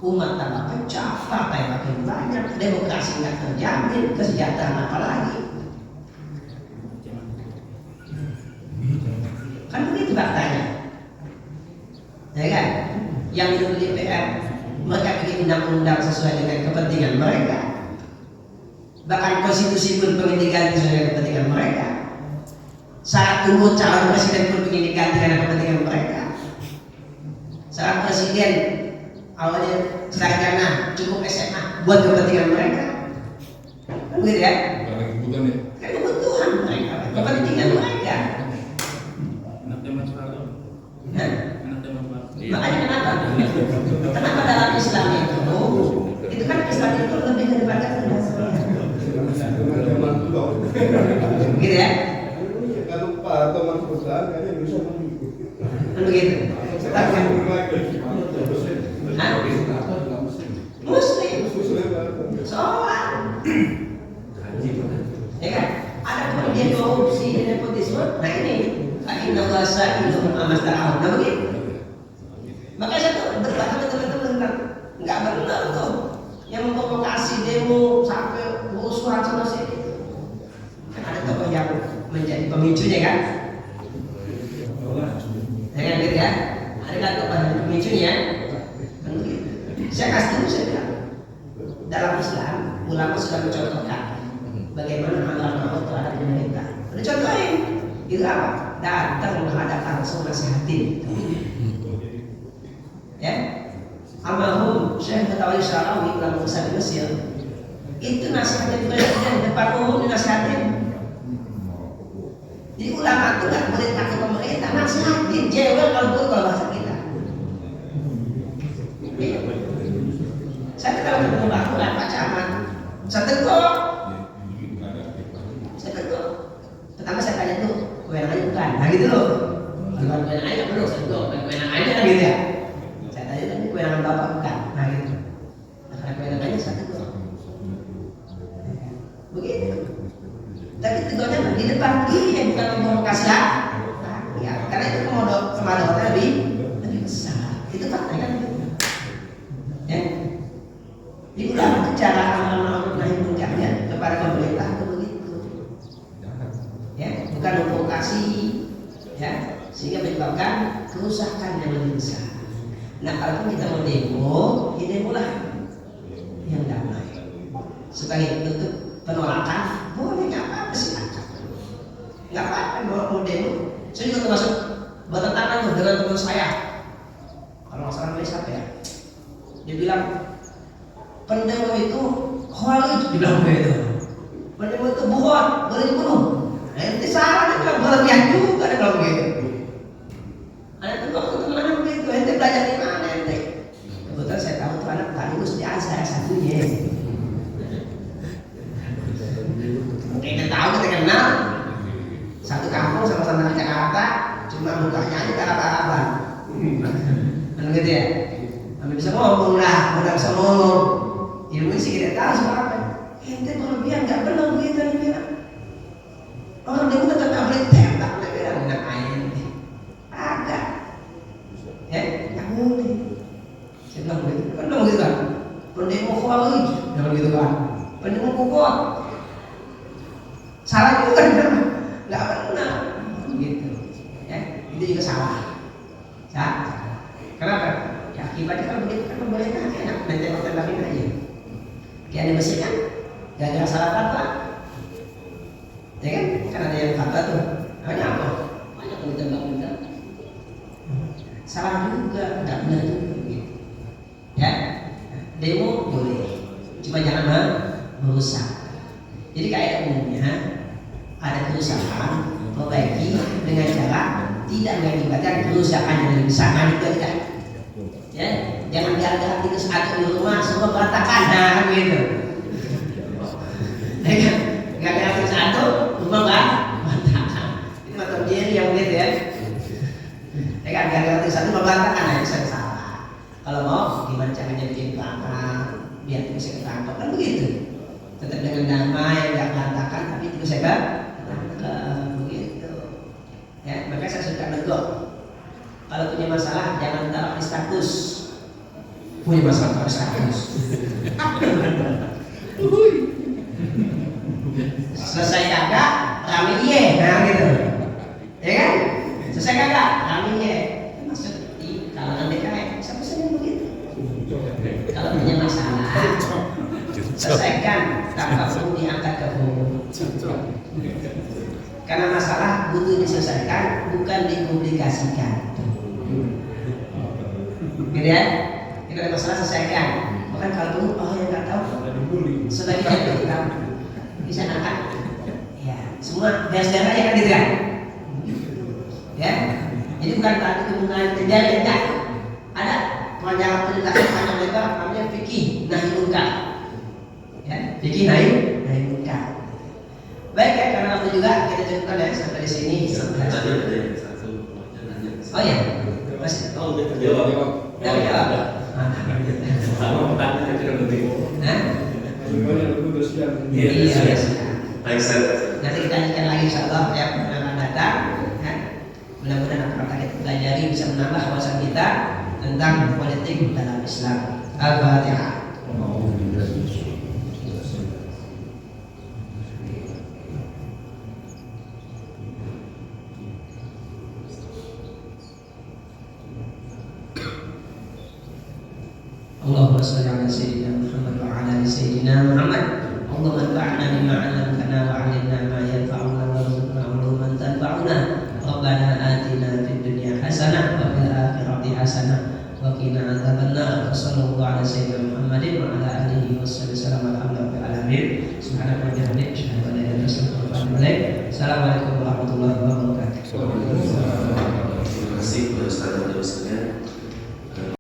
Umat tambah pecah, partai makin banyak, demokrasi nggak terjamin, kesejahteraan apa lagi? Kan begitu faktanya, ya kan? Yang dulu di DPR mereka bikin undang-undang sesuai dengan kepentingan mereka, bahkan konstitusi pun pengen diganti sesuai dengan kepentingan mereka. Saat tunggu calon presiden pun ingin diganti karena kepentingan mereka. Saat presiden awalnya sarjana cukup SMA buat kepentingan mereka, begitu ya? Kan kebutuhan mereka, kepentingan mereka. Makanya kenapa dalam Islam itu kan Islam itu lebih daripada gitu ya? Kalau Pak teman perusahaan kayaknya bisa begitu. Muslim sholat, ya kan? Ada kemudian korupsi dan nepotisme. Nah ini, inna wasa itu amas ta'awun. Nah begitu. Makanya saya tuh berdebat sama teman-teman nggak benar tuh yang memprovokasi demo sampai surat sama sih. Kan ada tokoh yang menjadi pemicunya kan? Dengan gitu ya, ada kan tokoh pemicunya. Saya kasih dulu saya bilang dalam Islam ulama sudah mencontohkan bagaimana amalan Allah terhadap pemerintah. Udah contohin itu apa? Datang menghadap langsung nasihatin. Ya, almarhum Syekh Batawi Syarawi ulama besar di Mesir itu nasihatin presiden depan umum dinasihatin. Jadi ulama itu nggak boleh takut pemerintah, nasihatin jewel kalau bahasa kita. Saya kalau ketemu Pak Camat, saya tegur. Pertama saya tanya dulu, kewenangannya bukan, nah gitu loh. Bukan kewenangannya perlu, saya tegur, kewenangannya kan gitu ya. Saya tanya tadi kewenangan bapak bukan, nah gitu. Nah, karena kewenangannya saya tegur. Begitu. Tapi tegurnya di depan dia bukan memprovokasi lah. Ya, karena itu kemudaratnya lebih besar. Itu fakta kan? Ya. Jadi ulama cara amal ma'ruf nahi munkar ya kepada pemerintah itu begitu. Ya, bukan memprovokasi ya sehingga menyebabkan kerusakan yang lebih besar. Nah, kalau kita mau demo, ya demo lah yang damai. Sebagai bentuk penolakan, boleh nggak apa-apa silakan. Nggak apa-apa mau demo. Saya juga termasuk bertentangan tuh dengan teman saya. Kalau nggak salah namanya siapa ya? Dia bilang pendemo itu khalid, dibilang begitu. Pendemo itu buhon, boleh dibunuh. Nanti salah dia bilang berlebihan juga dia bilang begitu. Anak itu waktu kemana begitu? Ente belajar di mana ente? Kebetulan saya tahu tuh anak tadi lulus di Azhar satunya. Kita tahu kita kenal satu kampung sama-sama di Jakarta, cuma mukanya aja Arab-Araban. Kan gitu ya? Kami bisa ngomong lah, udah bisa ngomong. Ilmu sih kita tahu siapa. Ente berlebihan nggak benar begitu nih bilang. Orang dia tetap nggak boleh tembak, dia bilang nggak ente. Agak, ya nggak boleh. Saya bilang begitu, kan bilang begitu kan. Pendemo khalid, jangan begitu kan. Pendemo kuat. Salah juga kan, nggak benar. Gitu, ya itu juga salah. Kenapa? Ya akibatnya kalau begitu kan pemerintah enak menembak-tembakin aja. Yang dibersihkan, gara-gara salah fatwa, ya kan? Kan ada yang fatwa tuh, namanya apa? Banyak yang ditembak-tembak. Salah juga, nggak benar Demo boleh, cuma jangan merusak. Jadi kayak umumnya ada kerusakan, perbaiki dengan cara tidak mengakibatkan kerusakan yang lebih besar. Nah, itu aja. Ya, jangan gara-gara tikus atau di rumah semua berantakan, nah kan gitu. Ya kan? Gara-gara tikus atau rumah berantakan. Itu macam Jerry yang begitu ya. Ya kan, gara-gara tikus atau rumah berantakan, nah itu saya salah. Kalau mau, gimana caranya bikin pelanggan biar tikusnya ketangkap kan begitu. Tetap dengan damai, nggak berantakan, tapi tikusnya ketangkap begitu. Ya, makanya saya suka negok. Kalau punya masalah jangan taruh di status. Punya masalah taruh di status. Selesai kagak, rame iye, nah gitu. Ya kan? Selesai kagak, rame iye. Maksud di kalangan DKM, siapa sih yang begitu? Kalau punya masalah, selesaikan, tanpa perlu diangkat ke umum. Karena masalah butuh diselesaikan, bukan dipublikasikan. Gitu ya? Kita ada masalah selesaikan. Bahkan kalau tunggu, oh yang nggak tahu, sebaiknya kita bisa angkat. Ya, semua beres-beres ya kan gitu kan? Ya, jadi bukan tadi kemudian terjadi enggak. Ada panjang penjelasan panjang lebar namanya fikih nahi munkar. Ya, fikih nahi munkar. Baik ya, karena waktu juga kita cukupkan ya sampai di sini. Tadi ada yang satu nanya. Oh ya, masih. Oh, udah terjawab. Udah jawab. Sama pertanyaan tidak lebih. Hah? Semuanya itu udah siap. Iya. Baik, saya. Nanti kita lanjutkan lagi insyaallah ya yang akan datang. Ya. Mudah-mudahan apa yang kita pelajari bisa menambah wawasan kita tentang politik dalam Islam. Al-Fatihah. Allahumma shalli ala sayyidina Muhammad wa ala ali sayyidina Muhammad. Allahumma anfa'na bima 'allamtana wa 'allimna ma yanfa'una warzuqna 'uluman tanfa'una. Rabbana atina fid dunya hasanah wa fil akhirati hasanah wa qina adzabannar. Sallallahu ala sayyidina Muhammadin wa ala alihi wasallam. Alhamdulillahi alamin. Subhanaka wa bihamdika asyhadu an la ilaha illa anta astaghfiruka wa atubu ilaik. Assalamualaikum warahmatullahi wabarakatuh.